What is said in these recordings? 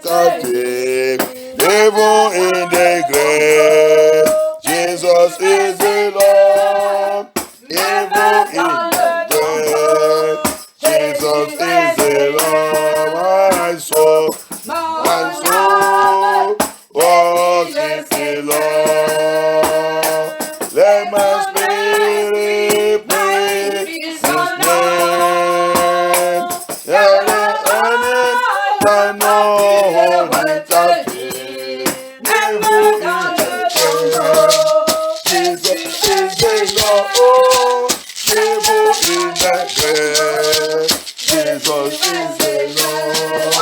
captive, even in the grave. Jesus is the Lord, even in the grave. Jesus is the Lord, my soul, worship the Lord. Let my spirit praise His name. Let the know without Him. Jesus is the Lord, even in the grave. Jesus is the Lord.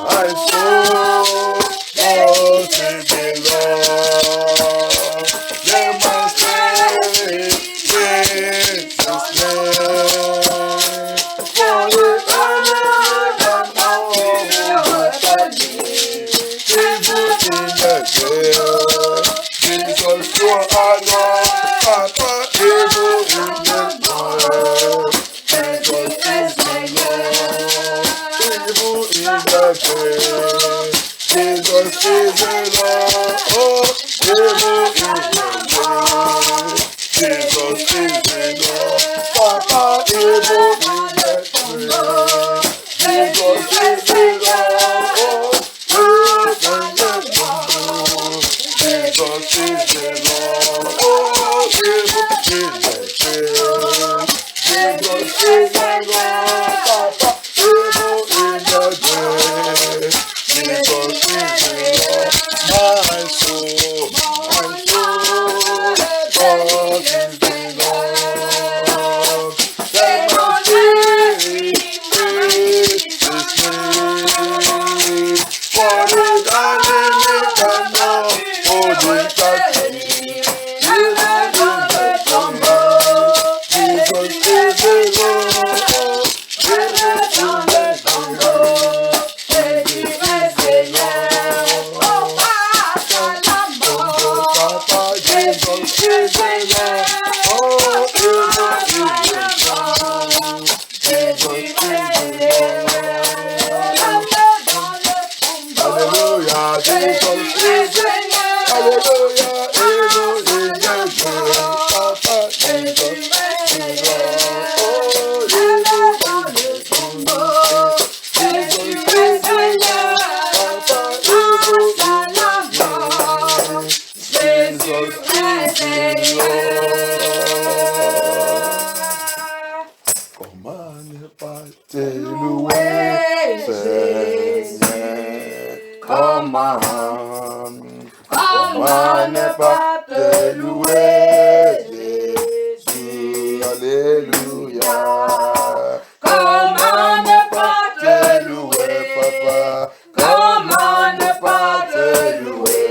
My soul worship the Lord. Let my spirit praise His name. For the honor that Jesus in the grave. Jesus, you are Lord, Papa, evil in the grave. Jesus is the Lord, evil in the grave. Jesus is the Lord, oh, evil in the grave. Jesus is the Lord, Papa, evil in the grave. Jesus is the Lord, oh, evil in the grave. Jesus is the Lord, oh, evil in the grave. Jesus is the Lord, Papa, evil in the grave. Jesus is the Lord, my soul, God is the Lord. Let my spirit praise His name. For the darling can know, oh, the captive, Jesus is the Lord. Jesus is the Lord. Papa, Jesus is the Lord. Oh, Jesus is the Lord. Jesus is the Lord. Hallelujah, Jesus is the Lord. Hallelujah, evil is the grave. Papa, Jesus is the Lord. Oh, evil is the Lord. Jesus is the Lord. Papa, evil is the Lord. Jesus is the Lord. Commande Pateloué, Seigneur. Commande Pateloué, Jésus. Alléluia. Commande Pateloué, Papa. Commande Pateloué.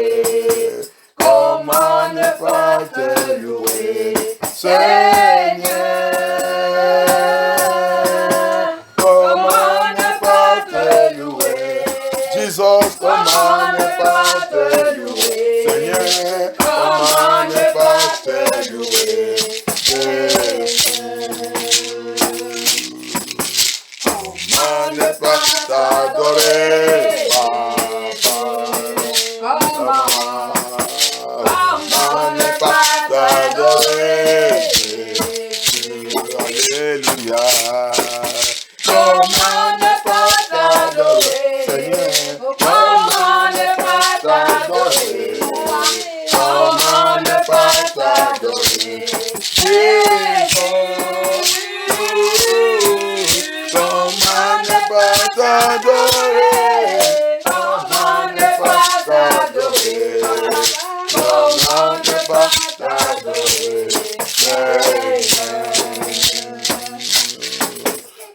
Commande Pateloué, Seigneur. Commande Pateloué, Jesus. Commande Pateloué, Seigneur. Commande Pateloué, Jésus. Commande Pateloué, Alléluia. Commande pas t'adorer, Seigneur. Commande pas t'adorer. Commande pas t'adorer. Commande pas t'adorer. Commande pas t'adorer. Commande pas t'adorer.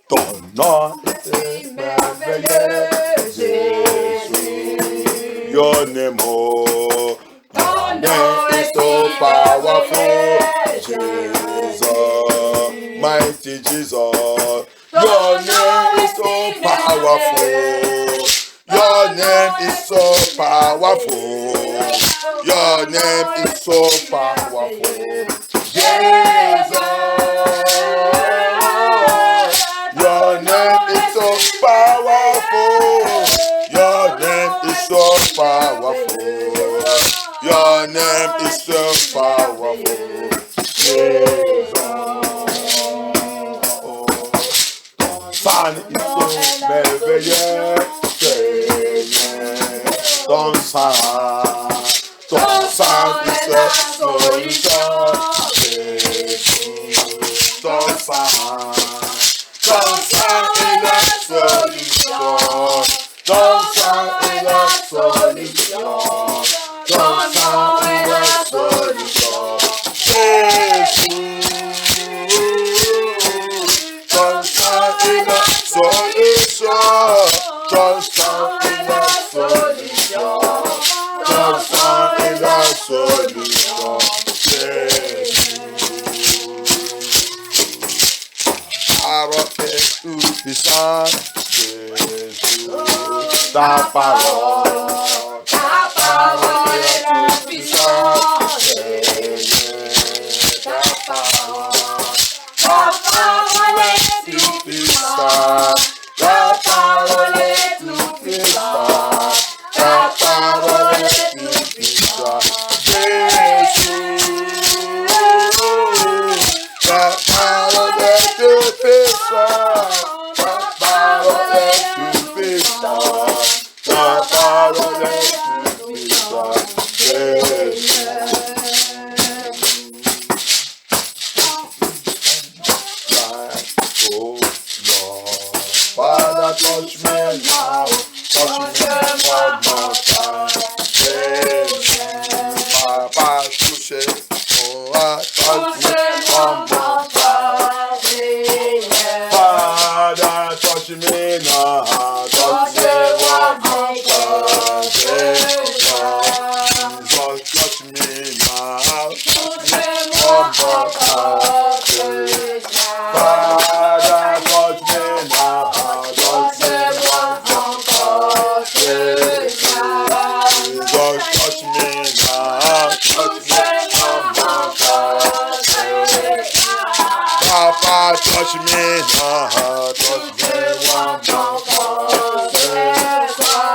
Ton nom est merveilleux, Jésus. Your name, oh, your name is so powerful, Jesus, mighty Jesus. Your name is so powerful. Your name is so powerful. Your name is so powerful, Jesus. Your name is so powerful. powerful. Your name is so powerful. Jesus. Son is so merveilleux. Ton sang is the solution. Ton sang est la solution. Ton sang est la solution. Ton sang est la solution. Jésus. Ton sang est la solution. Ton sang est la solution. Ton sang est la solution. Jésus. Parole est tout puissant. Jésus. Ta parole est tout puissant. Ta parole est tout puissant. Ta parole est tout puissant. Ta parole est tout puissant. Jésus. Ta parole est tout puissant. Ta parole est tout puissant. Ta parole est tout puissant. Jésus. Oh Lord, Father, touch me now, touch me one more time. Papa, touch it, oh, touch me one more time. Father, touch me now, touch me one more time. Jesus, touch me now, touch me one more time. Father, touch me now, touch me one more time. Jesus, touch me now, touch me one more time. Papa, touch me now, touch me one more time.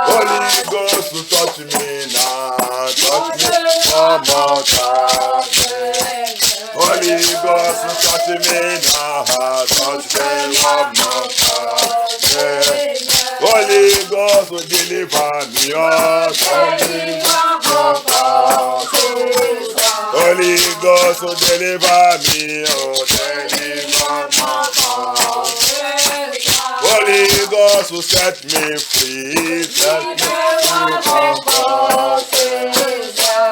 Holy Ghost, touch me now, touch me one more time. Holy Ghost, touch me now, touch me one more time. Holy Ghost, deliver me, oh, touch me one more time. Holy Ghost, deliver me, oh, deliver me. Holy Ghost, set me free, set me free from God.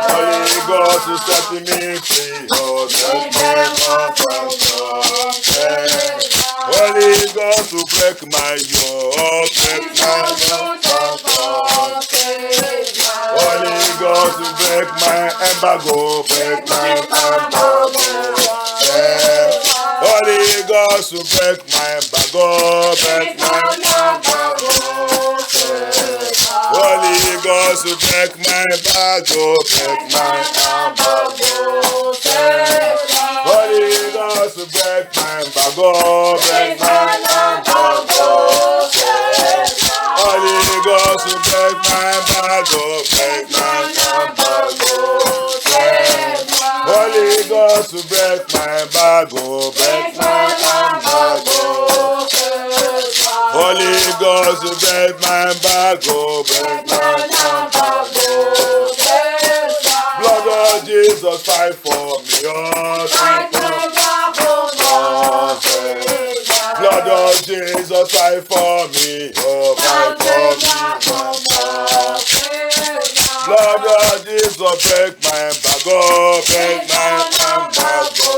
Holy Ghost, set me free, oh, set me from God. Holy Ghost, break my yoke, break my yoke from God. Holy Ghost, break my embargo, break my embargo. Holy Ghost, break my embargo, break my embargo. Holy Ghost, break my embargo, break my embargo. Holy Ghost, break my embargo, break my embargo. Holy Ghost, break my embargo, break my embargo. Holy Ghost, break my embargo, break my embargo. Holy Ghost, break my embargo, break my embargo. Blood of Jesus, fight for me, oh, fight for me. Blood of Jesus, fight for me, oh, fight for me. Blood of Jesus, break my embargo, break my embargo.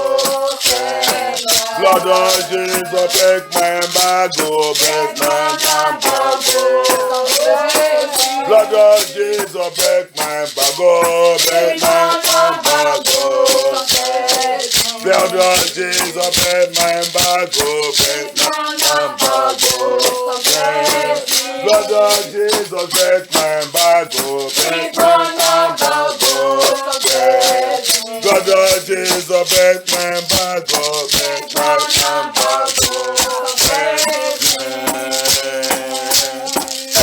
Blood of Jesus, break my embargo, break my embargo. Blood of Jesus, break my embargo, break my embargo. Blood of Jesus, break my embargo, break my embargo. Blood of Jesus, break my embargo, break my embargo. Blood of Jesus, break my embargo, break my embargo.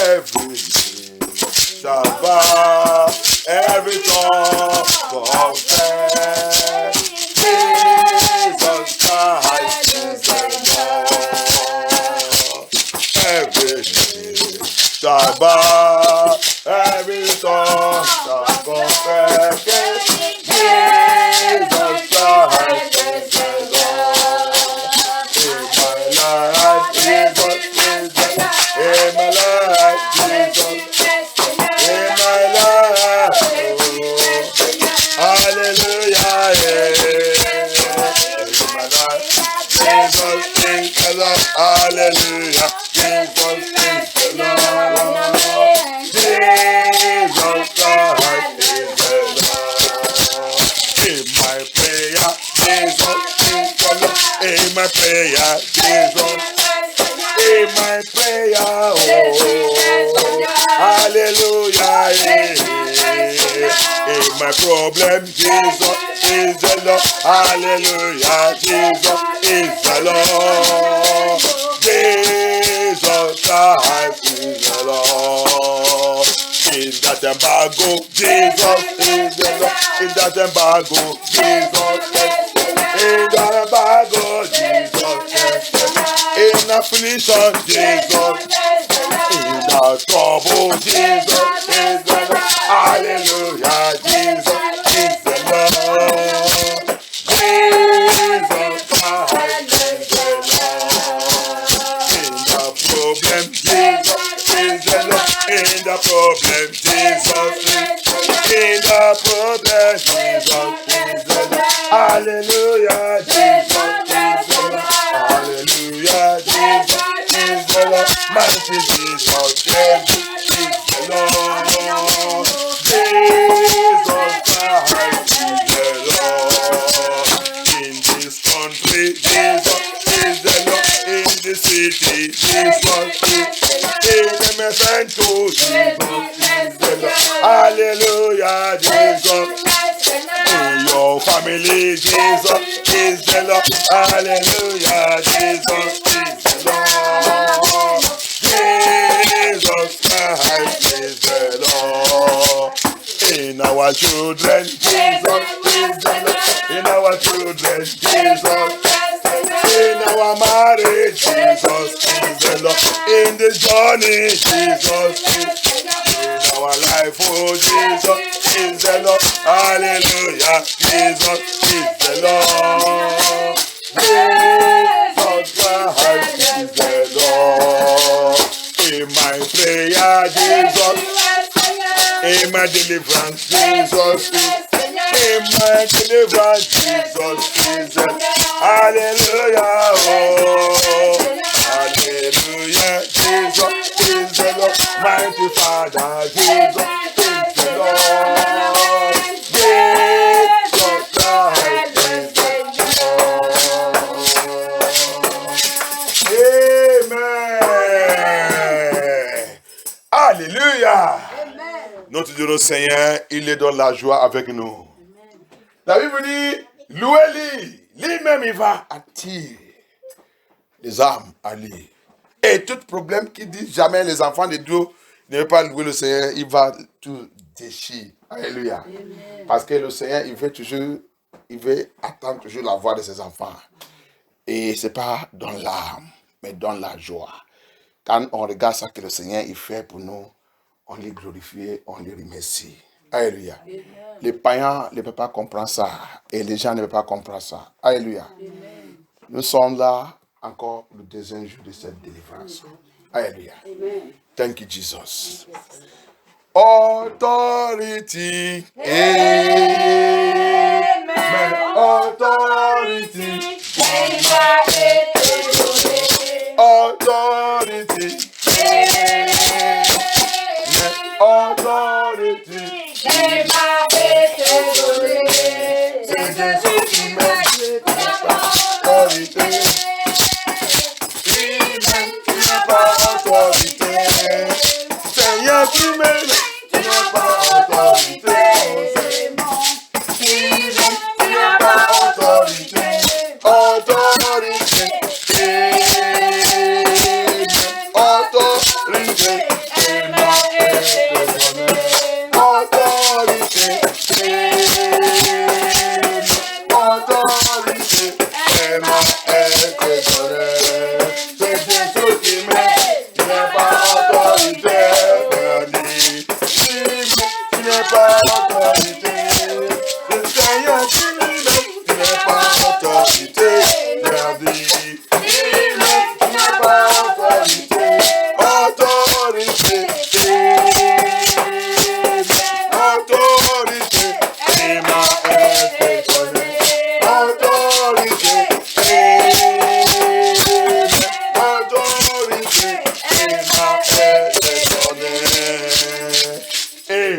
Every knee shall bow, every tongue confess. Jesus Christ is the Lord. Every knee shall bow, every tongue shall confess. Jesus Christ is the Lord. In my life, Jesus is the Lord. In my life, Jesus. In my life, oh, hallelujah, yeah. In my life, Jesus is the Lord. Hallelujah, Jesus is the Lord. Jesus Christ is the Lord. In my prayer, Jesus is the Lord. In my prayer, Jesus. In my prayer, oh, hallelujah, in my problem, Jesus is the Lord, hallelujah, Jesus is the Lord, Jesus Christ is the Lord. In that embargo, Jesus is the Lord, in that embargo, Jesus is in that embargo, Jesus is the Lord. In affliction, Jesus. In the trouble, Jesus is the Lord. Hallelujah, Jesus is the Lord. Jesus Christ is the Lord. In the problem, Jesus is the Lord. In the problem, Jesus is. In the problem, Jesus is the Lord. Hallelujah, Jesus is the Lord. Hallelujah, Jesus is the Lord. Mighty Jesus, Jesus is the Lord. Jesus Christ is the Lord. In this country, Jesus is the Lord. In the city, Jesus is. In the messenger, Jesus is the Lord. Hallelujah, Jesus. In your family, Jesus is the Lord. Hallelujah, Jesus is the Lord. Jesus Christ is the Lord. In our children, Jesus is the Lord. In our children, Jesus. In our marriage, Jesus is the Lord. In this journey, Jesus is. In our life, oh, Jesus is the Lord. Hallelujah, Jesus is the Lord. Jesus Christ is the Lord. In my prayer, Jesus. In my deliverance, Jesus is. In my deliverance, Jesus is. Hallelujah, oh. Hallelujah, Jesus is the Lord. Mighty Father, Jesus is the Lord. Jesus Christ is the Lord. Amen. Alléluia. Notre Dieu le Seigneur, il est dans la joie avec nous. La Bible dit, louez-lui, lui-même il va attirer les âmes à lui. Et tout problème qui dit jamais les enfants de Dieu ne veulent pas louer le Seigneur, il va tout déchirer. Alléluia. Amen. Parce que le Seigneur, il veut attendre toujours la voix de ses enfants. Et ce n'est pas dans l'âme, mais dans la joie. Quand on regarde ça que le Seigneur il fait pour nous, on les glorifie, on les remercie. Alléluia. Amen. Les païens ne peuvent pas comprendre ça. Et les gens ne peuvent pas comprendre ça. Alléluia. Amen. Nous sommes là encore le deuxième jour de cette délivrance. Alléluia. Amen. Thank you, Jesus. Authority. Amen. Authority. Authority. Authority. C'est Jésus qui m'a dit autorité. Lui-même qui n'a pas autorité. Seigneur qui m'aime, qui n'a pas autorité. Lui-même qui n'a pas autorité. Autorité. Autorité.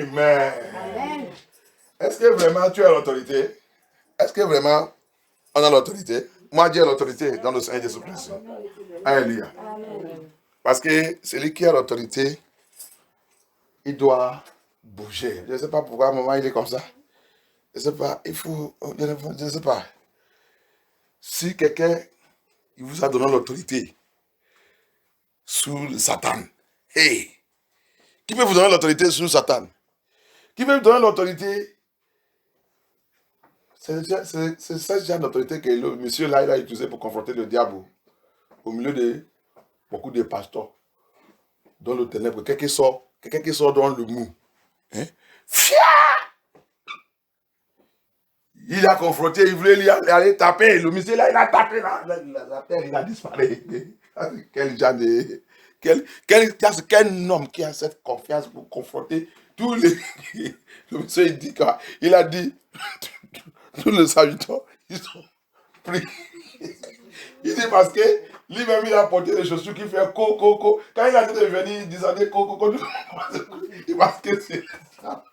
Amen. Est-ce que vraiment tu as l'autorité? Est-ce que vraiment on a l'autorité? Moi, j'ai l'autorité dans le Seigneur Jésus-Christ. Alléluia. Parce que celui qui a l'autorité, il doit bouger. Je ne sais pas pourquoi maman il est comme ça. Je ne sais pas, il faut, je ne sais pas. Si quelqu'un il vous a donné l'autorité sous le Satan, hey, qui peut vous donner l'autorité sous Satan? Qui peut vous donner l'autorité? C'est ce genre d'autorité que le monsieur là, il a utilisé pour confronter le diable au milieu de beaucoup de pasteurs dans le ténèbre. Quelqu'un qui sort dans le mou. Hein? Il a confronté, il voulait aller taper. Le monsieur là, il a tapé la terre, il a disparu. Quel genre de. Quel homme qui a cette confiance pour confronter tous les. Le monsieur, il dit quoi? Il a dit. Tous les habitants, ils sont pris. Il dit parce que lui-même, il a porté des chaussures qui fait co. Quand il a dit de venir, il disait co. Parce que c'est ça.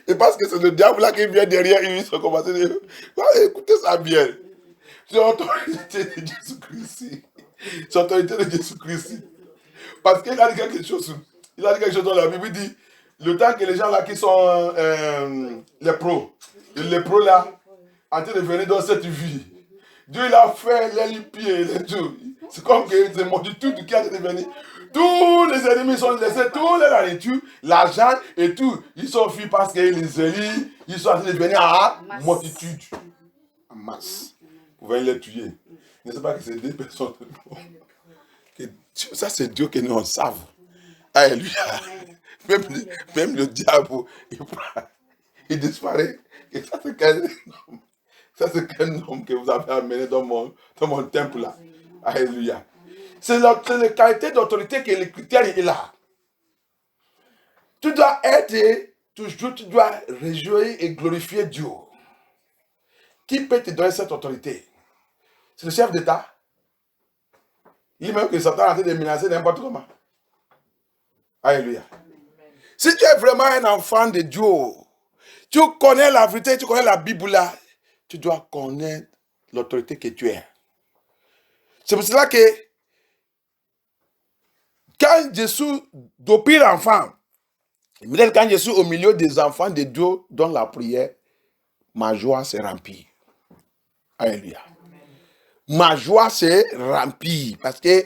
Et parce que c'est le diable là qui vient derrière, ils ont commencé à dire, écoutez ça bien. C'est l'autorité de Jésus-Christ. C'est l'autorité de Jésus-Christ. Parce qu'il a dit quelque chose. Il a dit quelque chose dans la Bible. Il dit, le temps que les gens là qui sont les pros là, en train de venir dans cette vie, Dieu il a fait les pieds, les tout. C'est comme que c'est multitude qui a été venir. Tous les ennemis sont laissés, tous les nourritures, l'argent et tout. Ils sont fuis parce que les élis, ils sont en train de venir à multitude. En masse. Vous pouvez les tuer. Je ne sais pas que c'est des personnes. Ça, c'est Dieu que nous en savons. Alléluia. Même le diable, il disparaît. Et ça, c'est quel homme que vous avez amené dans mon temple là. Alléluia. C'est la qualité d'autorité que le critère est là. Tu dois aider, toujours tu dois réjouir et glorifier Dieu. Qui peut te donner cette autorité? C'est le chef d'État. Il même que Satan a été de menacer n'importe comment. Alléluia. Si tu es vraiment un enfant de Dieu, tu connais la vérité, tu connais la Bible là, tu dois connaître l'autorité que tu es. C'est pour cela que quand je suis depuis l'enfant, quand je suis au milieu des enfants de Dieu dans la prière, ma joie se remplit. Alléluia. Ma joie se remplit parce que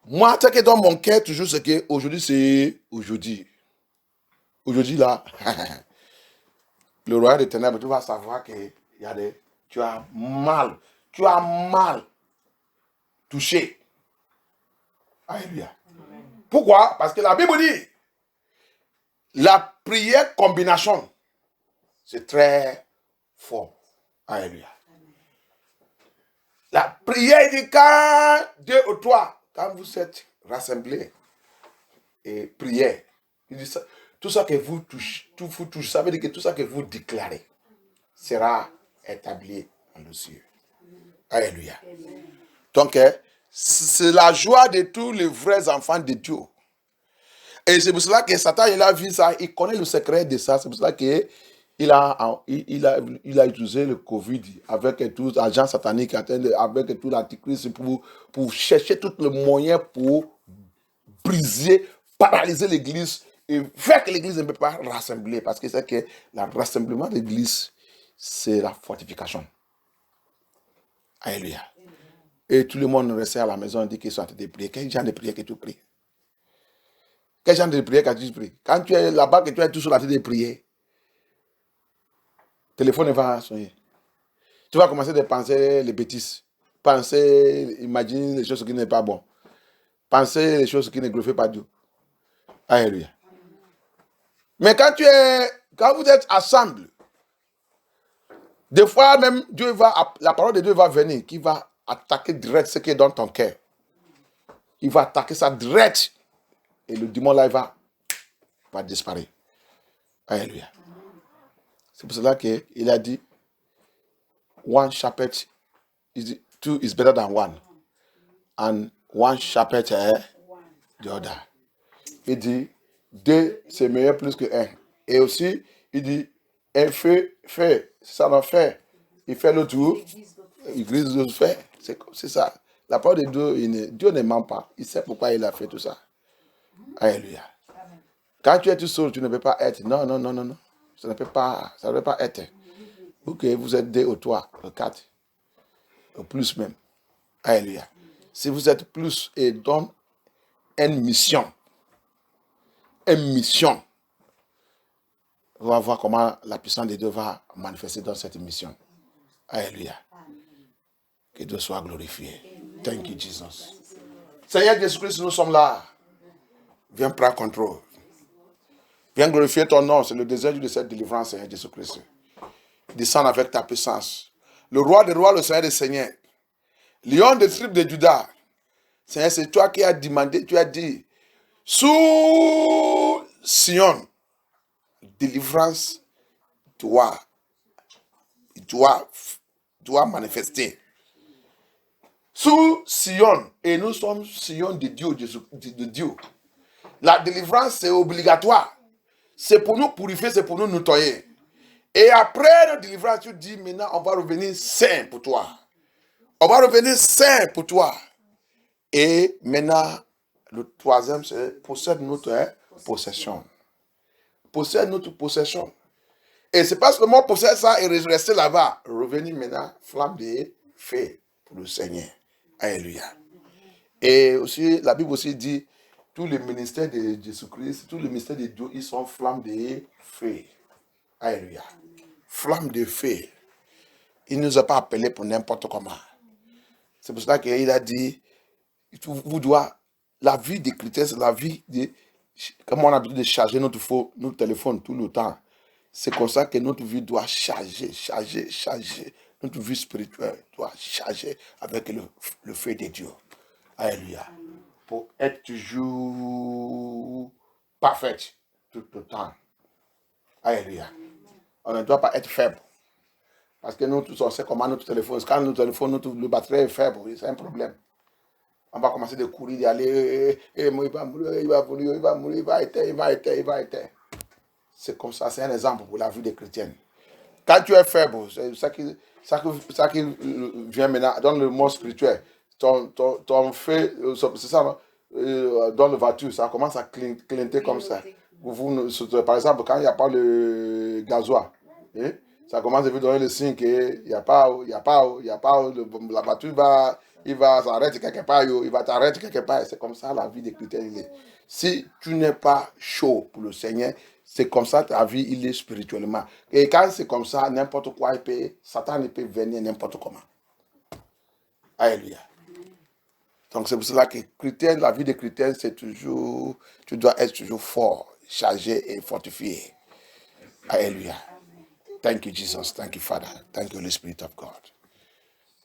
moi, ce qui est dans mon cœur toujours, c'est que aujourd'hui, c'est aujourd'hui. Aujourd'hui, là, le royaume des ténèbres, tu vas savoir que tu as mal touché. Alléluia. Pourquoi? Parce que la Bible dit, la prière combination, c'est très fort. Alléluia. La prière dit quand 2 ou 3, quand vous êtes rassemblés et priez, il dit ça, tout ça que vous touchez, ça veut dire que tout ça que vous déclarez sera établi dans le ciel. Alléluia. Donc, c'est la joie de tous les vrais enfants de Dieu. Et c'est pour cela que Satan, il a vu ça, il connaît le secret de ça. C'est pour cela qu'il a utilisé le Covid avec tout l'agent satanique, avec tout l'antichrist pour chercher tous les moyens pour briser, paralyser l'église et faire que l'église ne peut pas rassembler. Parce que c'est que le rassemblement de l'église, c'est la fortification. Alléluia. Et tout le monde restait à la maison et dit qu'ils sont en train de prier. Quel genre de prière que tu pries? Quel genre de prière que tu pries? Quand tu es là-bas, que tu es toujours en train de prier, le téléphone va sonner. Tu vas commencer à penser les bêtises. Imaginer les choses qui ne sont pas bonnes. Penser les choses qui ne glorifient pas Dieu. Alléluia. Mais quand vous êtes ensemble, des fois même, la parole de Dieu va venir, qui va attaquer direct ce qui est dans ton cœur. Il va attaquer ça direct. Et le démon là, il va disparaître. Alléluia. C'est pour cela qu'il a dit, one shepherd, two is better than one. And one shepherd the other. Il dit, 2, c'est meilleur plus que 1. Et aussi, il dit, un feu, fait. C'est ça, l'en fait. Il fait le tour. Il grise le fait. C'est ça. La parole de Dieu, Dieu ne ment pas. Il sait pourquoi il a fait tout ça. Alléluia. Quand tu es tout seul, tu ne peux pas être. Non, non, non, non, non. Ça ne peut pas être. Ok, vous êtes 2 ou 3, ou 4, ou plus même. Alléluia. Si vous êtes plus et donne une mission, on va voir comment la puissance de Dieu va manifester dans cette mission. Alléluia. Que Dieu soit glorifié. Thank you, Jesus. Seigneur Jésus-Christ, nous sommes là. Viens prendre contrôle. Viens glorifier ton nom. C'est le désir de cette délivrance, Seigneur Jésus-Christ. Descends avec ta puissance. Le roi des rois, le Seigneur des seigneurs. Lion des tribus de Juda. Seigneur, c'est toi qui as demandé, tu as dit, sous Sion, délivrance doit manifester. Sous Sion, et nous sommes Sion de Dieu, de Dieu. La délivrance, c'est obligatoire. C'est pour nous purifier, c'est pour nous nettoyer. Et après la délivrance, tu dis, maintenant, on va revenir saint pour toi. On va revenir saint pour toi. Et maintenant, le troisième, c'est possède notre possession. Possède notre possession. Et c'est parce que moi possède ça et rester là-bas. Revenir maintenant, flamme de feu pour le Seigneur. Alléluia. Et aussi, la Bible aussi dit, tous les ministères de Jésus-Christ, tous les ministères de Dieu, ils sont flammes de feu. Alléluia. Flamme de feu. Il ne nous a pas appelés pour n'importe comment. C'est pour cela qu'il a dit, vous doit, la vie des chrétiens, c'est la vie de, comme on a besoin de charger notre téléphone tout le temps. C'est comme ça que notre vie doit charger. Notre vie spirituelle doit charger avec le feu de Dieu. Alléluia. Pour être toujours parfaite tout le temps. Alléluia. On ne doit pas être faible. Parce que nous tous, on sait comment notre téléphone, quand notre téléphone, le batterie est faible, c'est un problème. On va commencer de courir, d'aller, il va mourir, il va éteindre. C'est comme ça, c'est un exemple pour la vie des chrétiens. Quand tu es faible, c'est ça qui vient maintenant dans le monde spirituel. Ton feu, c'est ça, dans le voiture, ça commence à clignoter comme ça. Par exemple, quand il n'y a pas le gasoil, ça commence à vous donner le signe qu'il n'y a pas, la voiture va s'arrêter quelque part, il va t'arrêter quelque part. C'est comme ça la vie des chrétiens. Si tu n'es pas chaud pour le Seigneur, c'est comme ça ta vie, il est spirituellement. Et quand c'est comme ça, n'importe quoi, Satan peut venir n'importe comment. Alléluia. Donc c'est pour cela que la vie des chrétiens, c'est toujours, tu dois être toujours fort, chargé et fortifié. Alléluia. Thank you, Jesus. Thank you, Father. Thank you, Holy Spirit of God.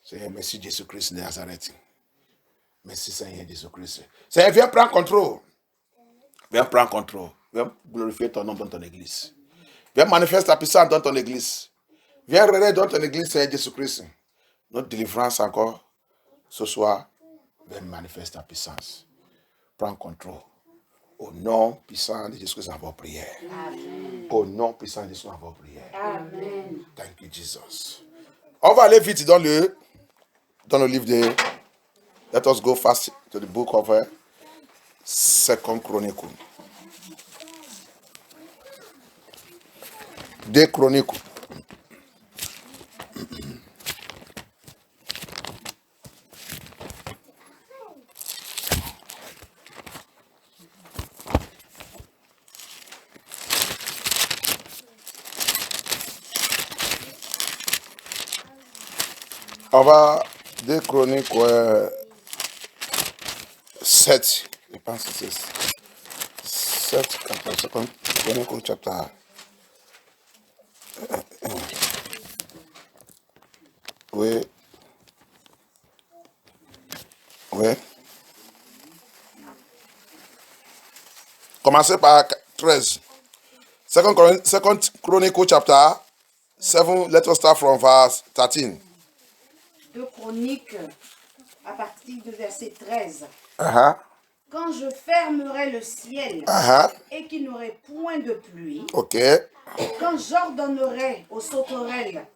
Seigneur, merci Jésus-Christ de Nazareth. Merci Seigneur Jésus-Christ. Seigneur, viens prendre contrôle. Viens prendre contrôle. Viens glorifier ton nom dans ton église. Viens manifester ta puissance dans ton église. Viens régner dans ton église, Seigneur Jésus-Christ. Notre délivrance encore, ce soir, viens manifester ta puissance. Prends contrôle. Au nom puissant de Jésus-Christ, en votre prière. Amen. Au nom puissant de Jésus, en votre prière. Amen. Thank you, Jesus. On va aller vite dans le livre de... Let us go fast to the book of 2 Chronicle. 2 Chronicle. On va 2 Chroniques 7. Je pense que c'est 7, 2 Chroniques chapter. Oui. Commencez par 13. 2 Chronicle chapter 7. Let us start from verse 13. 2 Chroniques à partir de verset 13. Quand je fermerai le ciel et qu'il n'y aurait point de pluie, quand j'ordonnerai aux sauterelles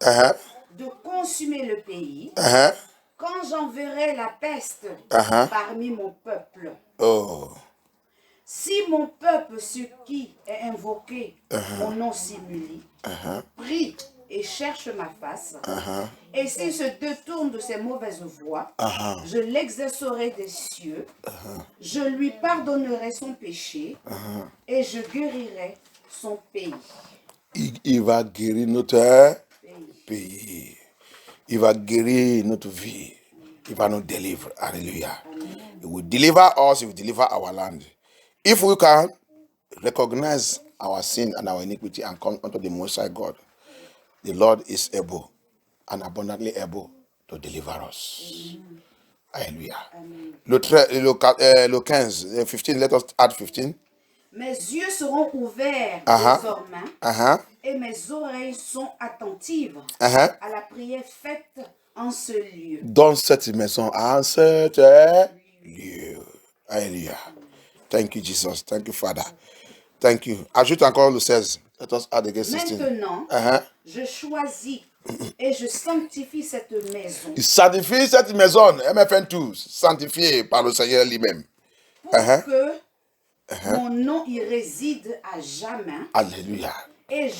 de consumer le pays, quand j'enverrai la peste parmi mon peuple, si mon peuple sur qui est invoqué mon nom s'humilie, prie et cherche ma face, et s'il se détourne de ses mauvaises voies, je l'exercerai des cieux, je lui pardonnerai son péché, et je guérirai son pays. Il va guérir notre pays. Il va guérir notre vie. Il va nous délivrer. Alléluia. He will deliver us, he will deliver our land. If we can recognize our sin and our iniquity and come unto the Most High God, the Lord is able and abundantly able to deliver us. Alléluia. Le 15, 15, let us add 15. Mes yeux seront ouverts désormais et mes oreilles sont attentives à la prière faite en ce lieu. Dans cette maison, en cet lieu. Alléluia. Thank you, Jesus. Thank you, Father. Thank you. Ajoute encore le 16. Let us add again 16. Maintenant, je choisis et je sanctifie cette maison. Il sanctifie cette maison, MFN2, sanctifiée par le Seigneur lui-même. Pour que mon nom y réside à jamais. Alléluia. Et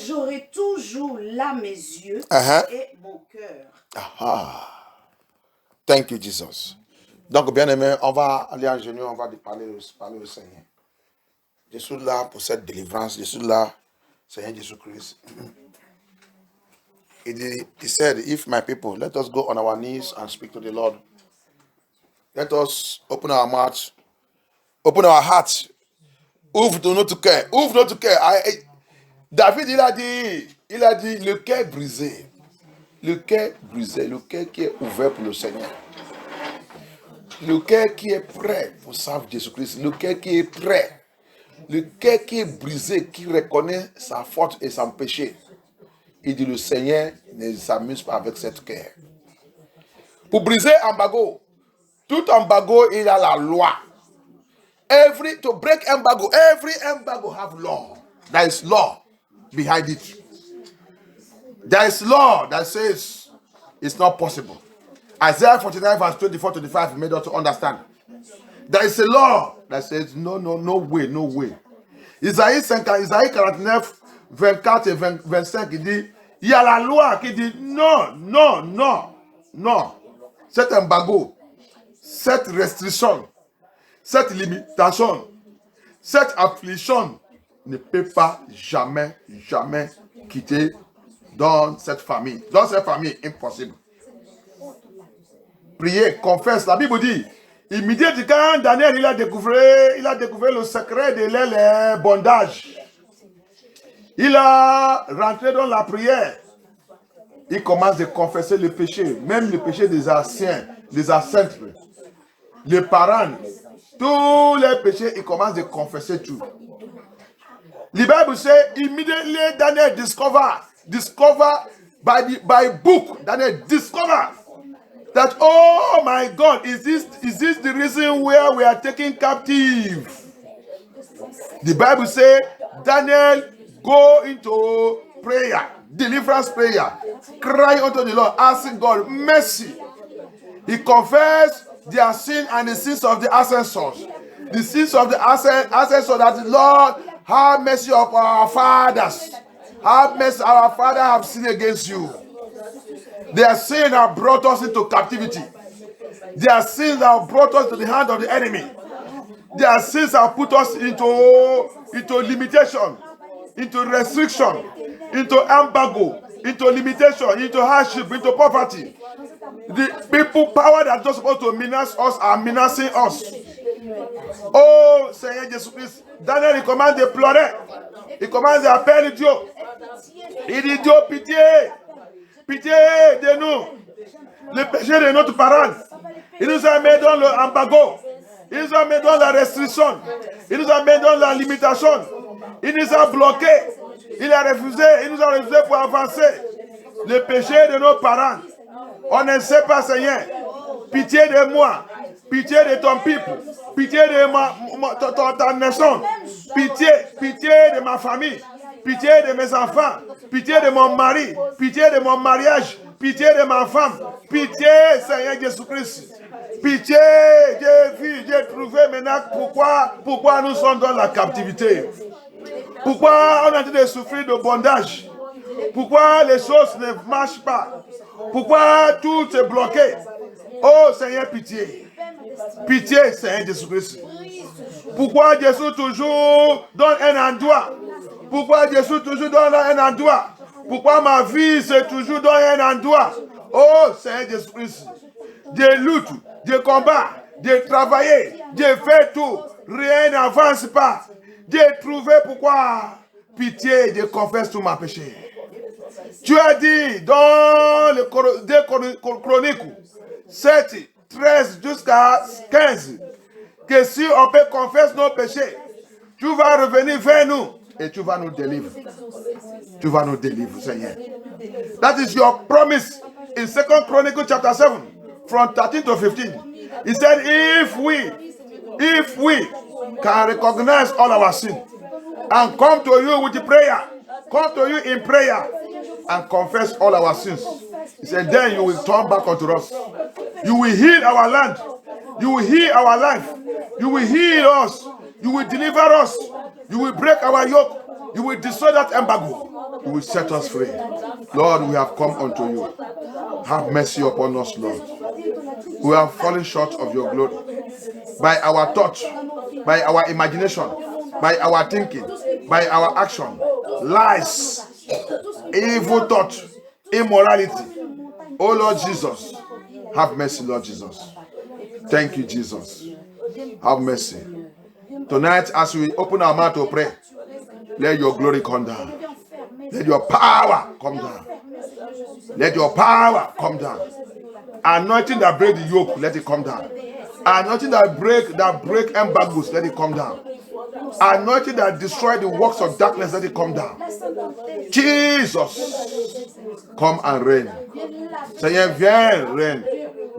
j'aurai toujours là mes yeux et mon cœur. Thank you, Jesus. Donc, bien aimé, on va aller en genoux, on va parler au Seigneur. Je suis là pour cette délivrance. Je suis là, Seigneur Jésus-Christ. He said, if my people, let us go on our knees and speak to the Lord. Let us open our mouths, open our hearts. Ouvre notre cœur, ouvre notre cœur. David, il a dit, le cœur brisé. Le cœur brisé, le cœur qui est ouvert pour le Seigneur. Le cœur qui est prêt pour servir Jésus-Christ. Le cœur qui est prêt. Le cœur qui est brisé, qui reconnaît sa faute et son péché. Il dit, le Seigneur ne s'amuse pas avec cette cœur. Pour briser embargo, tout embargo, il a la loi. To break embargo, every embargo have law. There is law behind it. There is law that says it's not possible. Isaiah 49 verse 24-25 made us to understand. There is a law that says no way, no way. Isaïe 49, 24 et 25 qui dit, il y a la loi qui dit non. Cet embargo, cette restriction, cette limitation, cette affliction ne peut pas jamais quitter dans cette famille. Dans cette famille, impossible. Priez, confesse. La Bible dit, immédiatement quand Daniel il a découvert le secret de leur bondage. Il a rentré dans la prière. Il commence à confesser le péché, même le péché des anciens, des ancêtres, les parents, tous les péchés, il commence à confesser tout. The Bible says immediately Daniel discover by book. Daniel discover that, oh my God, is this the reason where we are taken captive? The Bible says Daniel go into prayer, deliverance prayer, cry unto the Lord, asking God mercy. He confessed their sin and the sins of the ancestors. The sins of the ancestors that the Lord have mercy of our fathers. Have mercy, our father have sinned against you. Their sin have brought us into captivity. Their sins have brought us to the hand of the enemy. Their sins have put us into limitation, into restriction, into embargo, into limitation, into hardship, into poverty. The people power that are not supposed to menace us are menacing us. Oh, Seigneur Jésus-Christ, Daniel, il commence à pleurer. Il commence à appeler Dieu. Il dit, Dieu, pitié. Pitié de nous. Le péché de notre parent. Il nous a mis dans l'embargo. Il nous a mis dans la restriction. Il nous a mis dans la limitation. Il nous a bloqués. Il a refusé. Il nous a refusé pour avancer. Le péché de nos parents. On ne sait pas, Seigneur. Pitié de moi. Pitié de ton peuple. pitié de ta naissance, pitié de ma famille, pitié de mes enfants, pitié de mon mari, pitié de mon mariage, pitié de ma femme, pitié, Seigneur Jésus-Christ. Pitié, j'ai trouvé maintenant pourquoi nous sommes dans la captivité. Pourquoi on est en train de souffrir de bondage. Pourquoi les choses ne marchent pas. Pourquoi tout est bloqué. Oh Seigneur, pitié. Pitié, Seigneur Jésus-Christ. Pourquoi Jésus toujours donne un endroit. Pourquoi Jésus toujours donne un endroit. Pourquoi ma vie c'est toujours dans un endroit. Oh Seigneur Jésus-Christ. Je lutte, je combat, je travaille, je fais tout. Rien n'avance pas. J'ai trouvé pourquoi. Pitié, je confesse tous mes péchés. Tu as dit dans les Chroniques 7, 13 jusqu'à 15 que si on peut confesser nos péchés, tu vas revenir vers nous et tu vas nous délivrer. Tu vas nous délivrer, Seigneur. That is your promise in 2 Chronicles chapter 7, from 13 to 15. He said, if we can recognize all our sin and come to you with prayer, come to you in prayer and confess all our sins, he said, then you will turn back unto us. You will heal our land. You will heal our life. You will heal us. You will deliver us. You will break our yoke. You will destroy that embargo. You will set us free. Lord, we have come unto you. Have mercy upon us, Lord. We have fallen short of your glory. By our thoughts, by our imagination, by our thinking, by our action, lies, evil thought, immorality. Oh Lord Jesus, have mercy, Lord Jesus. Thank you, Jesus. Have mercy. Tonight, as we open our mouth to pray, let your glory come down. Let your power come down. Let your power come down. Anointing that break the yoke, let it come down. Anointing that break embargoes, let it come down. Anointing that destroy the works of darkness, let it come down. Jesus, come and reign. Seigneur, viens, règne.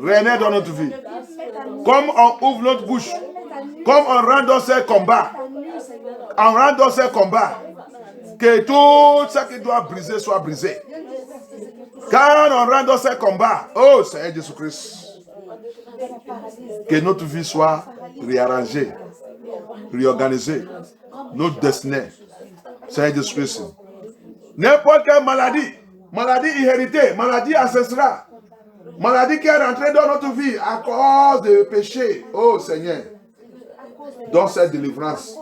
Règne dans notre vie. Comme on ouvre notre bouche, comme on rend dans ces combats, on rend dans ces combats, que tout ce qui doit briser soit brisé. Quand on rend dans ces combats, oh Seigneur Jésus-Christ, que notre vie soit réarrangée, réorganisée, notre destinée, Seigneur Jésus-Christ. N'importe quelle maladie inhéritée, maladie ancestrale, maladie qui est rentrée dans notre vie à cause de péché, oh Seigneur, dans cette délivrance,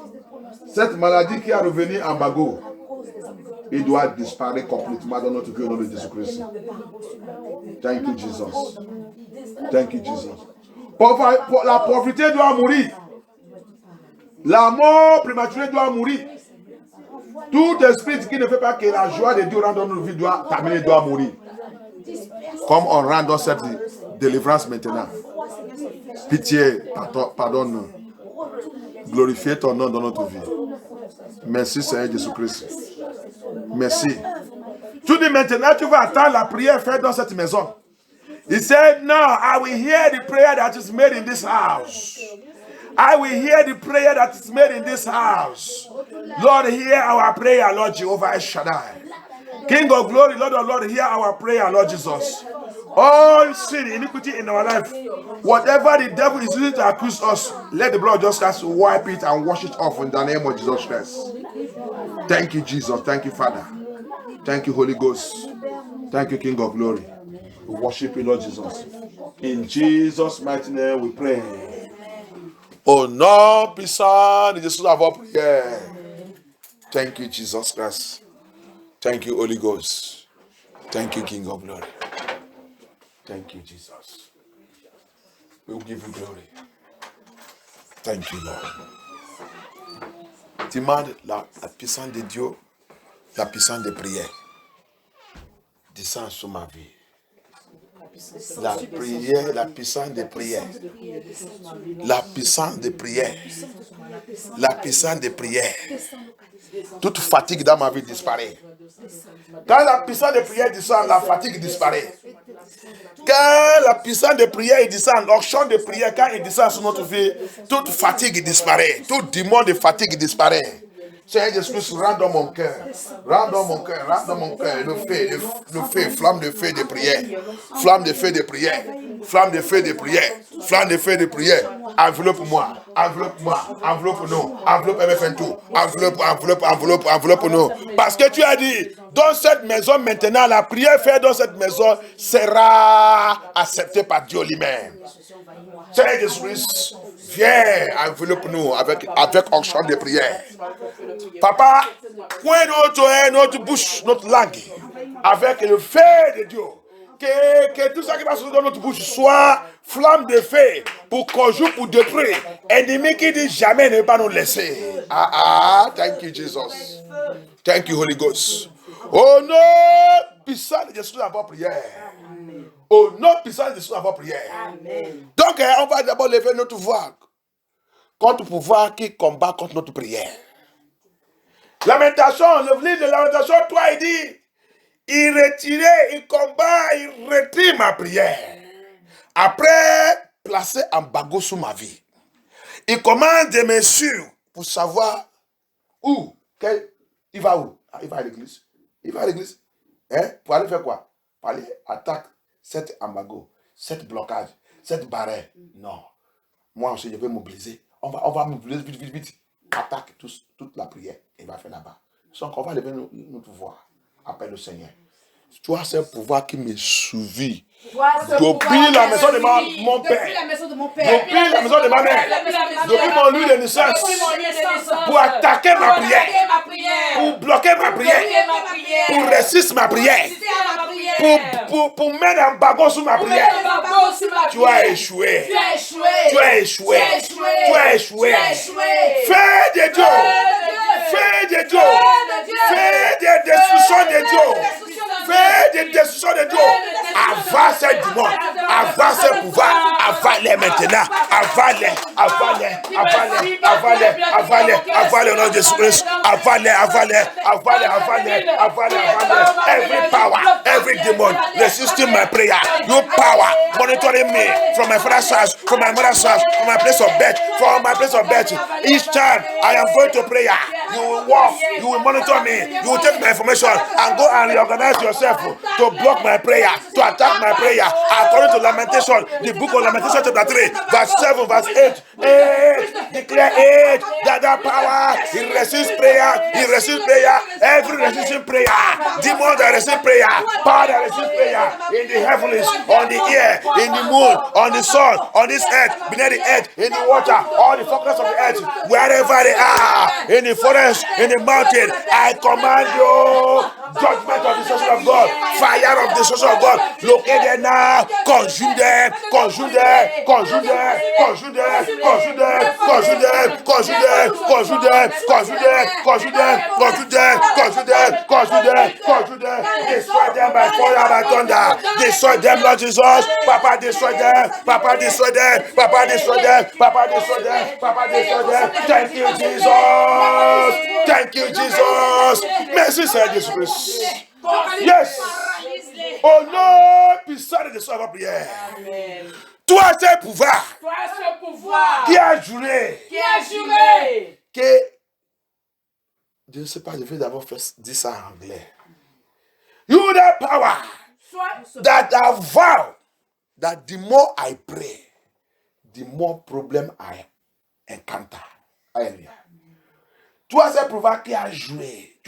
cette maladie qui est revenue en bagot, il doit disparaître complètement dans notre vie au nom de Jésus-Christ. Thank you, Jesus. Thank you, Jesus. La pauvreté doit mourir. La mort prématurée doit mourir. Tout esprit qui ne fait pas que la joie de Dieu rentre dans notre vie doit terminer, doit mourir. Comme on rentre dans cette délivrance maintenant. Pitié, pardonne-nous. Glorifie ton nom dans notre vie. Merci Seigneur Jésus-Christ. Merci. Tu dis maintenant, tu vas attendre la prière faite dans cette maison. He said, no, I will hear the prayer that is made in this house. I will hear the prayer that is made in this house. Lord, hear our prayer, Lord Jehovah El Shaddai. King of glory, Lord of Lord, hear our prayer, Lord Jesus. All sin, iniquity in our life, whatever the devil is using to accuse us, let the blood just cast wipe it and wash it off in the name of Jesus Christ. Thank you, Jesus. Thank you, Father. Thank you, Holy Ghost. Thank you, King of glory. We worship you, Lord Jesus. In Jesus' mighty name we pray. Au nom puissant de Jésus, avoir prière. Thank you, Jesus Christ. Thank you, Holy Ghost. Thank you, King of glory. Thank you, Jesus. We will give you glory. Thank you, Lord. Demande la puissance de Dieu, la puissance de prière. Descends sur ma vie. La prière, la puissance de prière. La puissance de prière. La puissance de prière. Toute fatigue dans ma vie disparaît. Quand la puissance de prière descend, la fatigue disparaît. Quand la puissance de prière il descend, l'onction de prière, quand il descend sur notre vie, toute fatigue disparaît. Tout démon de fatigue disparaît. Seigneur Jésus, rentre dans mon cœur. Rentre dans mon cœur, rentre dans mon cœur. Le feu, flamme de feu de prière. Flamme de feu de prière. Flamme de feu de prière. Flamme de feu de prière. Enveloppe-moi. Enveloppe-moi. Enveloppe-nous. Enveloppe MFN2. Enveloppe-nous. Parce que tu as dit, dans cette maison maintenant, la prière faite dans cette maison sera acceptée par Dieu lui-même. Seigneur Jésus, viens, enveloppe-nous avec onction de prière. Papa, point notre bouche, notre langue, avec le feu de Dieu. Que tout ça qui va sortir dans notre bouche soit flamme de feu pour qu'on joue pour détruire. Ennemi qui dit jamais ne va nous laisser. Thank you, Jesus. Thank you, Holy Ghost. Au nom puissant de Jésus, avant prière. Au nom puissant de Jésus, avant prière. Donc, on va d'abord lever notre voix contre le pouvoir qui combat contre notre prière. Lamentation, le livre de Lamentation, toi, il dit, il retirait, il combat, il retire ma prière. Après, placer un bagot sous ma vie. Il commande des messieurs pour savoir où. Il va où? Il va à l'église. Il va à l'église. Pour aller faire quoi? Pour aller attaquer cet embargo, cet blocage, cette barrière. Non. Moi aussi, je vais mobiliser. On va mobiliser vite. Attaque toute la prière. Il va faire là-bas. Donc, on va lever notre voix. Appelle le Seigneur. Toi, c'est le pouvoir qui me suivit. Depuis la maison de mon père. Depuis la maison de ma mère. Depuis mon lieu de naissance. Pour attaquer ma prière. Pour bloquer ma prière. Pour résister ma prière. Pour mettre un bagot sur ma prière. Tu as échoué. Tu as échoué. Tu as échoué. Fais de Dieu. Fais de Dieu. Fais des destructions de Dieu. Fais des destructions de Dieu. Avance ce dimanche. Avance ce pouvoir. Avale maintenant. Avale au nom de Jésus. Avale. Every power, every demon resisting my prayer. No power monitoring me from my father's house, from my mother's house, from my place of birth, from my place of birth. Each time I am going to prayer, you will walk, you will monitor me, you will take my information and go and reorganize yourself to block my prayer, to attack my prayer. According to Lamentation, the book of Lamentation chapter 3, verse 7, verse 8, declare it, that power, he resists prayer, every resisting prayer, demon that resist prayer, power that resist prayer, in the heavens, on the air, in the moon, on the sun, on this earth, beneath the earth, in the water, all the functions of the earth, wherever they are, in the forest, in the mountain, I command you, judgment of the source of God, fire of the source of God, locate them now, consume them, destroy them by fire and by thunder, destroy them, Lord Jesus, Papa destroy them, thank you Jesus, merci Seigneur Jésus. Yes. Au nom puissant de Jésus, avant prière. Toi, c'est pouvoir. Qui a juré. Que, je ne sais pas, je vais d'abord dire ça en anglais. You the power that I vow that the more I pray, the more problem I encounter. Alléluia. Toi, c'est pouvoir qui a juré.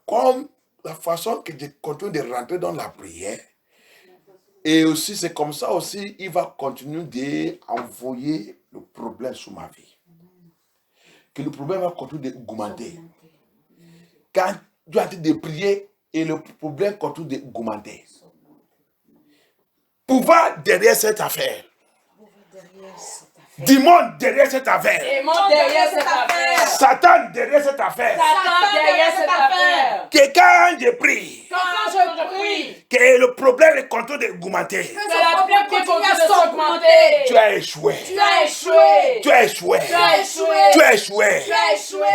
Comme la façon que je continue de rentrer dans la prière, et aussi c'est comme ça aussi, il va continuer d'envoyer le problème sur ma vie. Que le problème va continuer d'augmenter. Quand tu as de prier et le problème continue d'augmenter. Pouvoir derrière cette affaire. Démon derrière cette affaire. Satan derrière cette affaire. Que quand je prie, que le problème est content d'augmenter. Tu as échoué. Tu as échoué. Tu as échoué.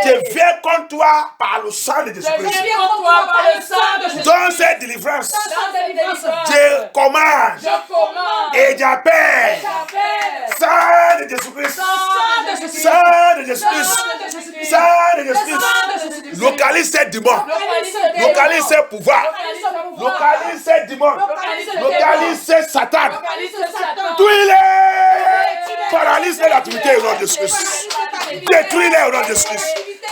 Je viens contre toi par le sang de Jésus-Christ. Dans cette délivrance, je commande et j'appelle sang de Jésus-Christ. Sang de Jésus-Christ. Sang de Jésus-Christ. Localise ces démons. Localise ces pouvoirs. Localise ces démons. Localise ces Satan. Tuez-les. Paralyse l'activité au nom de Jésus-Christ. Détruis-les au nom de Jésus-Christ.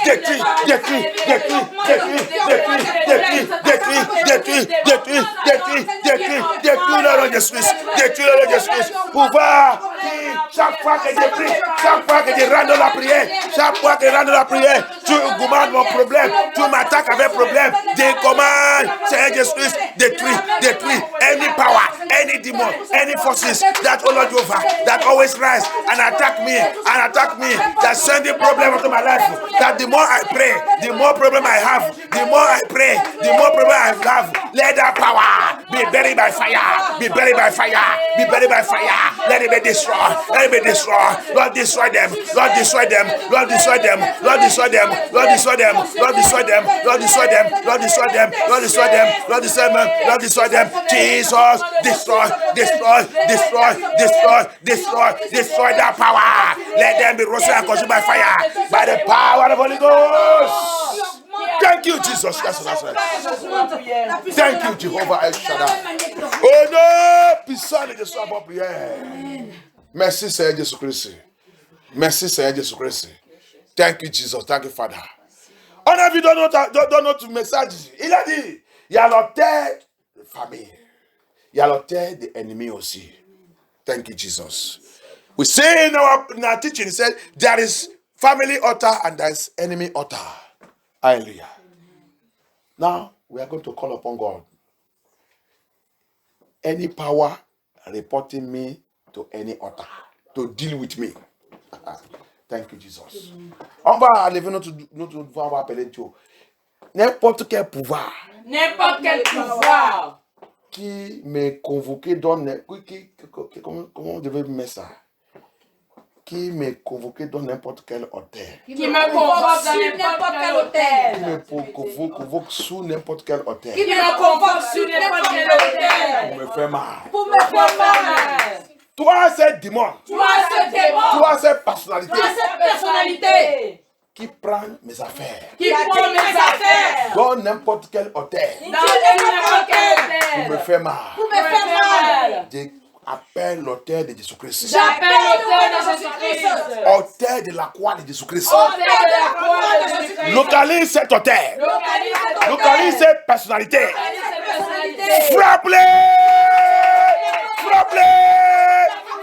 Détruis, détruis, détruis, détruis, détruis, détruis, détruis, détruis, détruis, détruis, détruis, détruis le nom de Jésus-Christ. Détruis le nom de Jésus-Christ. Pouvoir qui, chaque fois que je prie, chaque fois que je rentre dans la prière, chaque fois que je rentre dans la prière, tu augmentes mon problème, tu m'attaques avec problème. Je commande, Seigneur Jésus-Christ, détruis, détruis any power, any demon, any forces that, oh Lord Jehovah, that always rise and attack me, that send the problem into my life. That the more I pray, the more problem I have. The more I pray, the more problem I have. Let that power be buried by fire. Be buried by fire. Be buried by fire. Let it be destroyed. Let it be destroyed. Lord, destroy them. Lord, destroy them. Lord, destroy them. Lord, destroy them. Lord, destroy them. Lord, destroy them. Lord, destroy them. Lord, destroy them. Lord, destroy them. Lord, destroy them. Lord, destroy them. Jesus, destroy, destroy, destroy, destroy, destroy, destroy that power. Let them be roasted and consumed by fire. By the power of the Holy Ghost. Thank you, Jesus. Thank you, Jehovah El Shaddai. Oh non, puissant de Jésus à votre prière. Merci, Seigneur Jésus-Christ. Merci, Seigneur Jésus-Christ. Thank you, Jesus. Thank you, Father. On a vu dans notre message, il a dit, il y a l'autel de famille. Il y a l'autel de ennemis aussi. Thank you, Jesus. We say in our teaching, it said, there is family altar and there is enemy altar. Hallelujah. Now, we are going to call upon God. Any power reporting me to any altar to deal with me. Thank you, Jesus. On va lever notre voix, on va appeler Dieu. N'importe quel pouvoir. N'importe quel pouvoir. Qui m'est convoqué dans... Comment on devait mettre ça? Qui m'est convoqué dans n'importe quel hôtel. Qui me convoque dans n'importe quel hôtel. Qui me convoque sous n'importe quel hôtel. Qui me convoque sous n'importe quel hôtel. Pour me faire mal. Pour me faire mal. Toi, c'est démon. Toi, ce démon. Toi, cette personnalité. Toi, cette personnalité. Qui prend mes affaires. Qui prend mes affaires. Dans n'importe quel hôtel. Dans n'importe quel hôtel. Pour me faire mal. Pour me faire mal. J'appelle l'autel de Jésus-Christ. J'appelle l'autel de Jésus-Christ. Autel de la croix de Jésus-Christ. Autel de la croix de Jésus-Christ. Localise cet autel. Localise cette personnalité. Frappe-les. Frappe-les.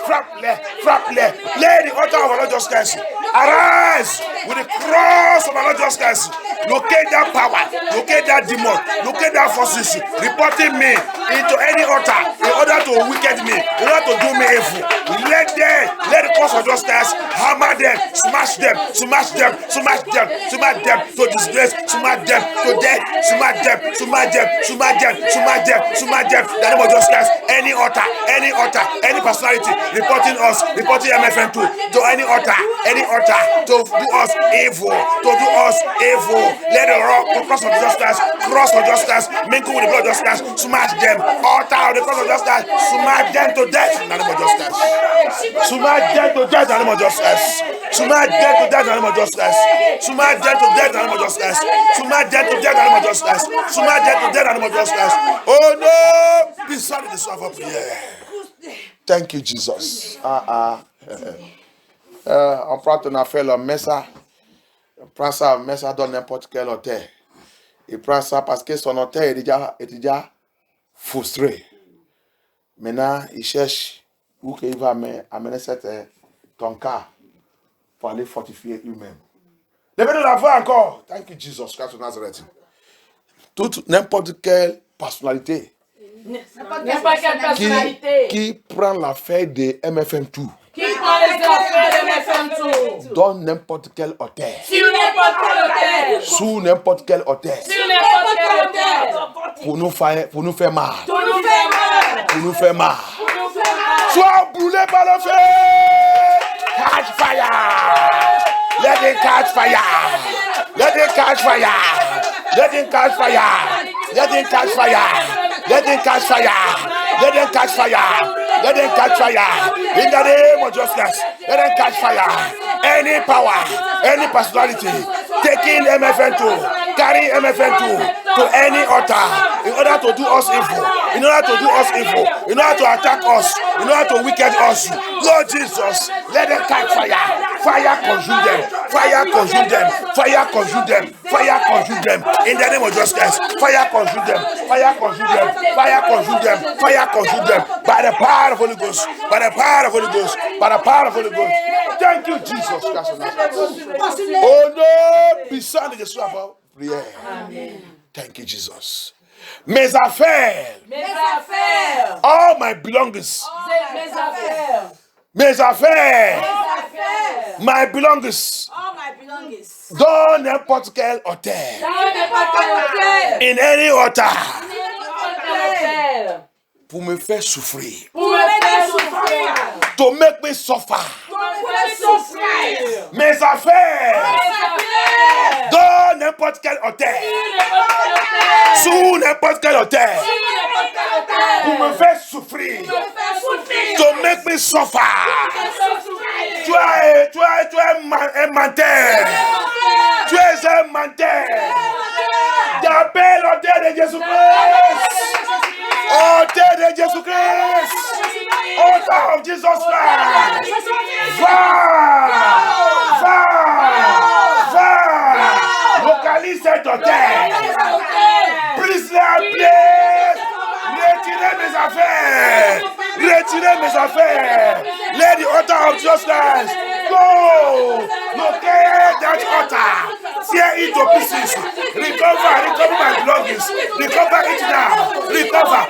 Frappe-les. Frappe-les. Lay the altar of our Lord Jesus Christ. Arise with the cross of our Lord Jesus Christ. Locate that power. Locate that demon. Locate that forces. Reporting me into any altar in order to wicked me, in order to do me evil. Let the cross of justice hammer them, smash them, smash them, smash them, smash them to disgrace, smash them to death, smash them, smash them, smash them, smash them, smash them. The name of justice. Any altar, any personality reporting us, reporting MFN2 to any altar to do us evil, Let the cross of justice, mingle with the blood of justice, smash them. Altar of the cross of justice, smash them to death in the name of justice. Smash them to death in the name of justice. Smash them to death in the name of justice. Smash them to death in the name of justice. Smash them to death in the name of justice. Smash them to death in the name of justice. Oh no! Be sorry this of prayer. Thank you, Jesus. On prend ton affaire, le messa. On prend ça, met ça dans n'importe quel hôtel. Il prend ça parce que son hôtel est déjà frustré. Maintenant, il cherche où il va amener ton cas pour aller fortifier lui-même. Levez-nous la voix encore. Thank you, Jesus Christ of Nazareth. N'importe quelle personnalité. N'importe quelle personnalité. Qui prend l'affaire de MFM2. Qui prend les affaires de MFM2. Dans n'importe quel hôtel. Sur n'importe quel hôtel. Sous n'importe quel hôtel. Sur n'importe quel hôtel. Pour nous faire mal. Pour nous faire mal. Pour nous faire mal. Pour nous faire mal. Sois brûlé par le feu. Catch fire. Let it catch fire. Let it catch fire. Let it catch fire. Let it catch fire. Let it catch fire. Let it catch fire. Let it catch fire. In the name of Jesus. Let it catch fire. Any power, any personality taking MFM2, carrying MFM2 to any altar in order to do us evil, in order to do us evil, in order to attack us, in order to wicked us. Lord Jesus, let them catch fire. Fire consume them. Fire consume them. Fire consume them. Fire consume them. In the name of Jesus Christ, fire consume them. Fire consume them. Fire consume them. Fire consume them. By the power of Holy Ghost. By the power of Holy Ghost. By the power of Holy Ghost. Thank you, Jesus Christ. Oh no, puissant de Jésus avant prière. Thank you, Jesus. Mes affaires. All my belongings. Mes affaires. My belongings. Dans n'importe quel hôtel. In any hotel. Pour me faire souffrir. To make me suffer. Mes affaires. Dans n'importe quel hôtel. Sous n'importe quel hôtel. Pour me faire souffrir. To make me suffer. Tu es un menteur. Tu es un menteur. J'appelle l'hôtel de Jésus-Christ. Hôtel de Jésus-Christ. Hôtel of Jesus Christ. Va. Localise cet hôtel. Brise-les à pied. Retirez mes affaires. Retirez mes affaires. Let the altar of Jesus Christ go. Locate that altar. Tear it to pieces. Recover my belongings. Recover it now. Recover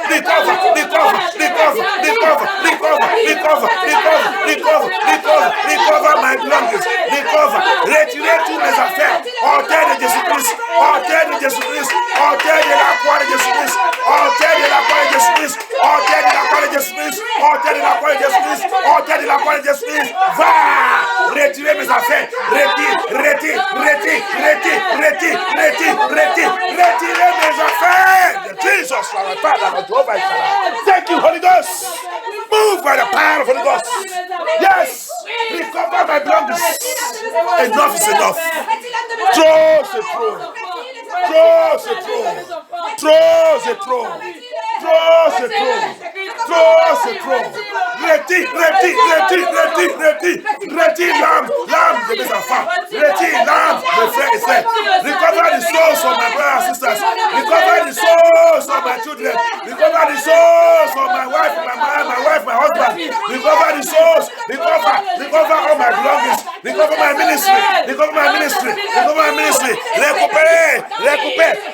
my belongings. Recover. Retirez tous mes affaires. Hôtel de Jésus-Christ. Hôtel de Jésus-Christ. Hôtel de la croix de Jésus-Christ. Hôtel de la croix de Jésus-Christ. Hôtel de la croix de Jésus-Christ. Hôtel de la croix de Jésus-Christ. Hôtel de la croix de Jésus-Christ. Va. Retirez mes affaires. Retirez mes affaires. Jesus, our Father, Jehovah. Thank you, Holy Ghost. Move by the power of Holy Ghost. Yes. Recover my belongings. Enough is enough. Throw the throne. Throw the throne. Throw the throne. Throw the throne. Throw the throne. Retire l'âme de mes enfants. Retire l'âme de frères et sœurs. Recover the souls of my brothers and sisters. Recover the souls of my children. Recover the souls of my wife, my husband. Recover the souls. Recover all my belongings. Recover my ministry. Recover my ministry.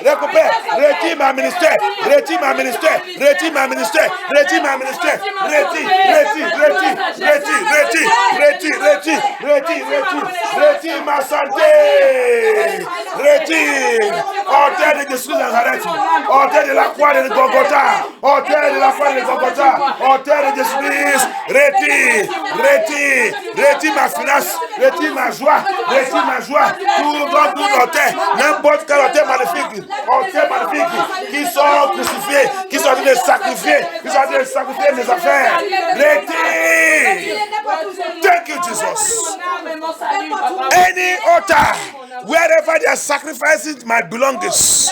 Récupère. Retire ma ministère. Retire ma santé. Retire. Hôtel de Jésus Nazareth. Hôtel de la croix de Golgotha. Hôtel de la croix de Golgotha. Hôtel de Jésus. Retire ma finance. Retire ma joie. Tout hôtel. N'importe quel hôtel magnifique. Qui sont crucifiés. Qui sont en train de sacrifier. Mes affaires. Retire. Thank you, Jesus. Any altar, wherever they are sacrificing my belongings,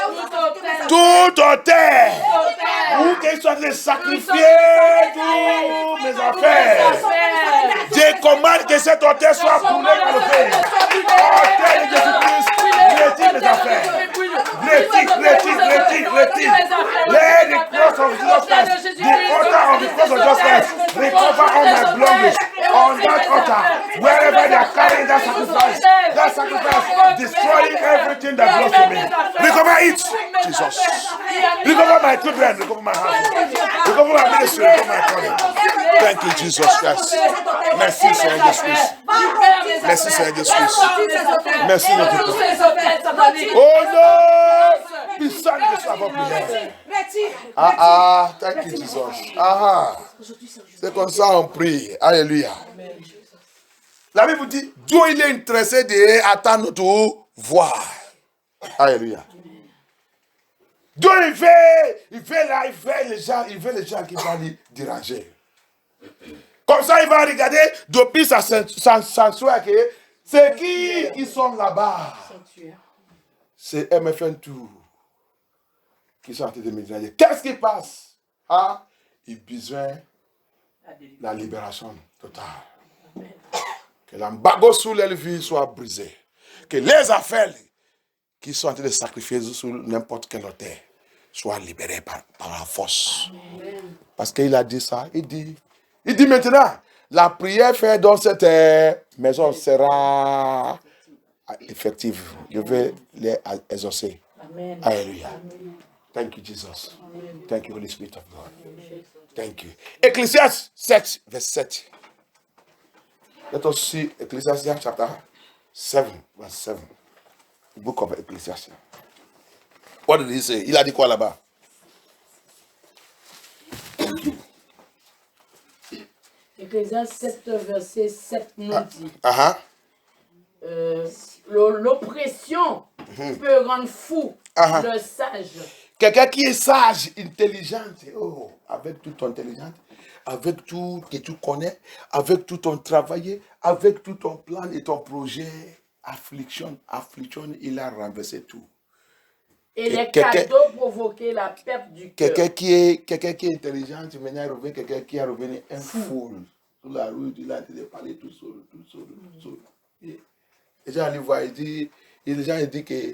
tout hôtel où qu'ils sont en train de sacrifier tous mes affaires, je commande que cet hôtel soit brûlé par le feu. Hôtel de Jésus-Christ, retire mes affaires. Retire. Let the cross of Jesus Christ, the altar of the cross of Jesus Christ, recover all my belongings on that altar. Wherever they are carrying that sacrifice, destroying everything that belongs to me. Recover it, Jesus. Recover my children, recover my husband, recover my ministry, recover my calling. Thank you, Jesus Christ. Merci, Seigneur Jésus-Christ. Merci, Seigneur Jésus-Christ. Merci, notre Dieu. Oh non! Puissant de sa prière. Thank you, Jesus. C'est comme ça on prie. Alléluia. La Bible dit, Dieu il est intéressé d'attendre notre voix. Alléluia. Dieu il veut les gens qui vont lui déranger. Comme ça, il va regarder depuis sa sanctuaire que c'est qui sont là-bas. C'est MFN Tour qui sont en train de me déranger. Qu'est-ce qui passe? Il a besoin de la libération totale. Que l'embargo sur les vies soit brisé. Que les affaires qui sont en train de sacrifier sur n'importe quel hôtel soient libérées par la force. Amen. Parce qu'il a dit ça. Il dit maintenant, la prière faite dans cette maison sera effective. Je vais les exaucer. Amen. Alléluia. Amen. Thank you, Jesus. Amen. Thank you, Holy Spirit of God. Amen. Thank you. Ecclésiaste 7, verset 7. Let us see Ecclesiastes chapter 7, verse 7. The book of Ecclesiastes. What did he say? Il a dit quoi là-bas? Ecclésiaste 7, verset 7 nous dit. L'oppression peut rendre fou le sage. Quelqu'un qui est sage, intelligent, avec toute ton intelligence, avec tout que tu connais, avec tout ton travail, avec tout ton plan et ton projet, affliction, il a renversé tout. Et les cadeaux provoquaient la perte du cœur. Quelqu'un qui est intelligent, maintenant il revient, quelqu'un qui est revenu un fou. Sur la rue, il a été parler tout seul. Les gens lui voient, les gens disent que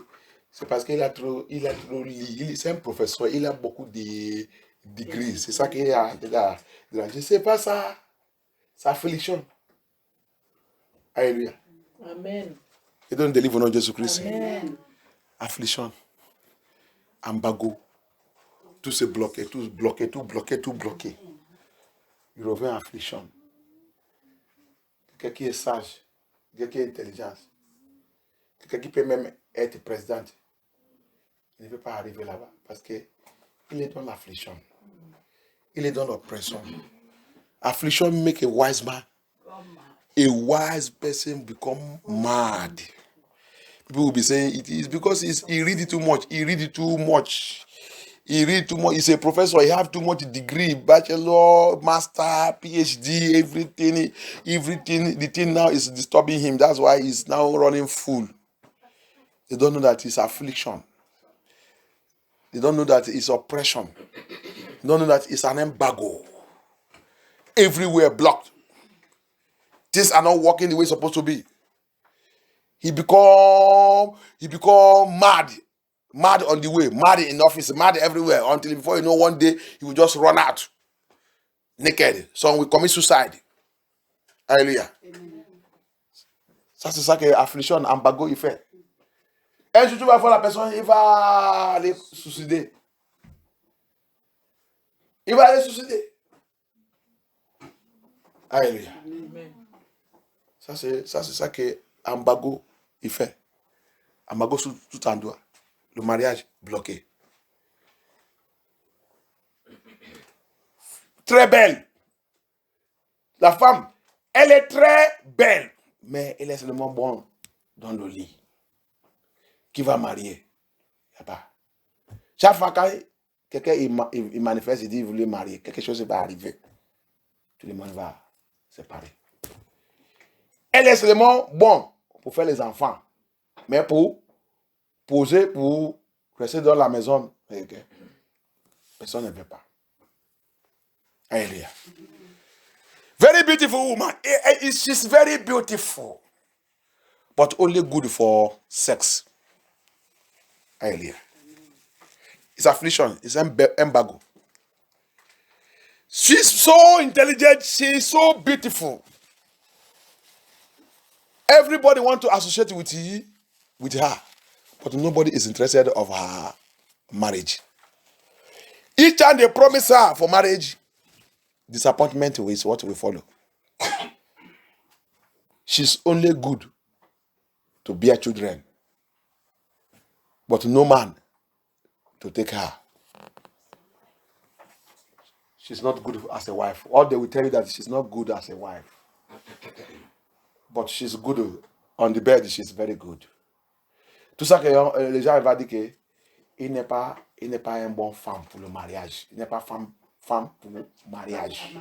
c'est parce qu'il a trop lu. C'est un professeur, il a beaucoup de degrees. C'est ça qu'il a. Je ne sais pas ça. Ça affliction. Alléluia. Amen. Et donne des livres au nom de Jésus-Christ. Amen. Affliction. Embargo. Tout se bloqué, tout bloqué. Il revient en affliction. Quelqu'un qui est sage, quelqu'un qui est intelligent, quelqu'un qui peut même être président, il ne peut pas arriver là-bas parce qu'il est dans l'affliction. Il est dans l'oppression. Affliction make a wise man. A wise person become mad. People will be saying it is because he read too much. He's a professor. He have too much degree, bachelor, master, PhD, everything. The thing now is disturbing him. That's why he's now running full. They don't know that it's affliction. They don't know that it's oppression. They don't know that it's an embargo. Everywhere blocked. Things are not working the way it's supposed to be. He become mad. Mad on the way, mad in office, mad everywhere. Until before you know, one day he will just run out naked. So we commit suicide. Alléluia. Ça, c'est ça que affliction, embargo, il fait. Un jour, tu vas voir la personne, il va aller suicider. Alléluia. Ça, c'est ça que embargo, il fait. Embargo sous tout endroit. Le mariage bloqué. Très belle. La femme, elle est très belle, mais elle est seulement bonne dans le lit. Qui va marier? Il n'y a pas. Chaque fois quand quelqu'un il manifeste, il dit qu'il voulait marier, quelque chose va arriver. Tout le monde va se séparer. Elle est seulement bonne pour faire les enfants, mais pour poser, pour rester dans la maison, personne ne veut pas. Alléluia. Very beautiful woman. She's very beautiful. But only good for sex. Alléluia. It's affliction. It's embargo. She's so intelligent. She's so beautiful. Everybody wants to associate with her. But nobody is interested of her marriage. Each time they promise her for marriage, disappointment is what will follow. She's only good to bear children, but no man to take her. She's not good as a wife. Or they will tell you that she's not good as a wife. But she's good on the bed, she's very good. Tout ça que les gens vont dire que il n'est pas un bon femme pour le mariage. Il n'est pas femme pour le mariage.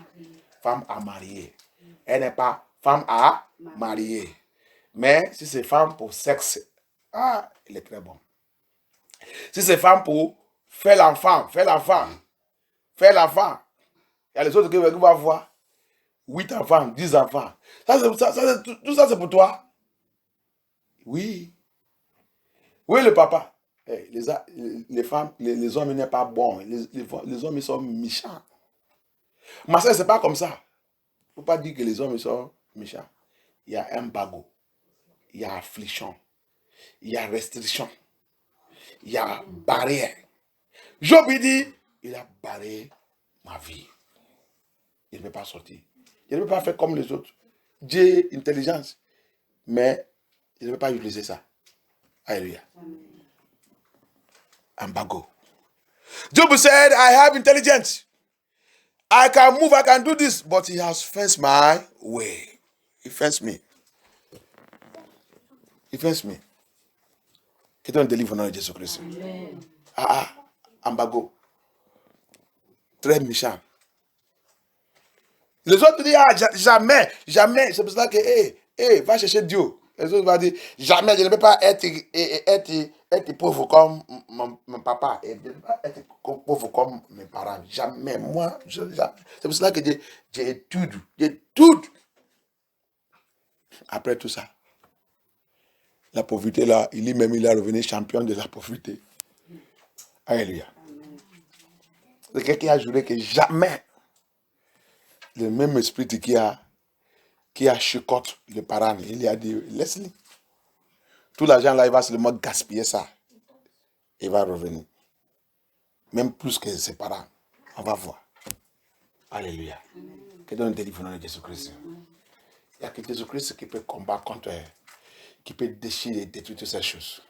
Femme à marier. Elle n'est pas femme à marier. Mais si c'est femme pour sexe, il est très bon. Si c'est femme pour faire l'enfant. Il y a les autres qui vont avoir 8 enfants, 10 enfants. Tout ça, c'est pour toi. Oui. Oui, le papa. Les femmes, les hommes, ils n'est pas bon. Les hommes, ils sont méchants. Ma soeur, c'est pas comme ça. Il ne faut pas dire que les hommes, ils sont méchants. Il y a un bagot. Il y a affliction. Il y a restriction. Il y a barrière. Job, il dit, il a barré ma vie. Il ne peut pas sortir. Il ne peut pas faire comme les autres. Dieu, intelligence. Mais il ne peut pas utiliser ça. Alléluia. Embargo. Job said, I have intelligence. I can move, I can do this. But he has fenced my way. He fenced me. He fenced me. Qui donne des livres au nom de Jésus-Christ. Embargo. Très méchant. Les autres disent, jamais. C'est pour ça que, va chercher Dieu. Les autres vont dire, jamais, je ne peux pas être pauvre comme mon papa, et être pauvre comme mes parents. Jamais, moi, jamais. C'est pour ça que j'étudie. Après tout ça, la pauvreté là, il est revenu champion de la pauvreté. Alléluia. C'est quelqu'un qui a juré que jamais le même esprit qui a chicote le parent, il lui a dit, laisse-le. Tout l'argent là, il va seulement gaspiller ça. Il va revenir. Même plus que ses parents. On va voir. Alléluia. Que donne des livres au nom de Jésus-Christ. Il n'y a que Jésus-Christ qui peut combattre contre, qui peut déchirer et détruire toutes ces choses.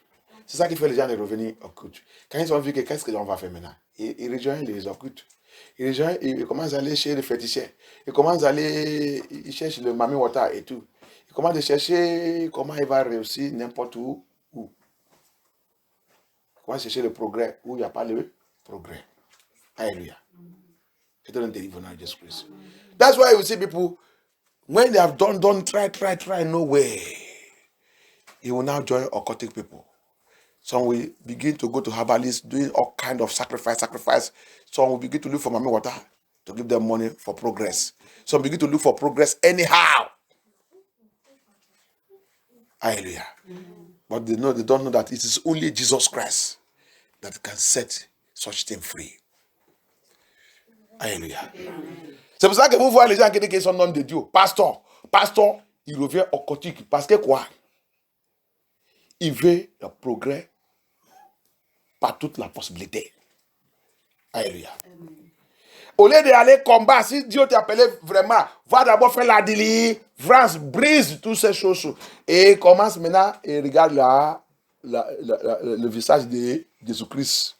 C'est ça qui fait les gens de revenir au culte. Quand ils ont vu que qu'est-ce que l'on va faire maintenant, ils rejoignent les occultes. Ils commencent à aller chez les féticheurs. Ils cherchent le Mami Water et tout. Ils commencent à chercher comment il va réussir n'importe où. Ils commencent à chercher le progrès où il n'y a pas le progrès. Alléluia. Je te donne des livres au nom de Jésus-Christ. That's why you see people, when they have done, try, no way. He will now join occultic people. Some will begin to go to herbalists, doing all kind of sacrifice. Some will begin to look for Mami Water to give them money for progress. Some begin to look for progress anyhow. Hallelujah. But they don't know that it is only Jesus Christ that can set such thing free. Alléluia. C'est pour ça que vous voyez les gens qui disent qu'ils sont nom de Dieu. Pasteur, il revient occultique. Parce que quoi? Il veut le progrès par toute la possibilité. Alléluia. Au lieu d'aller combattre, si Dieu t'a appelé vraiment, va d'abord faire la délivrance, brise toutes ces choses. Et commence maintenant et regarde le visage de Jésus-Christ.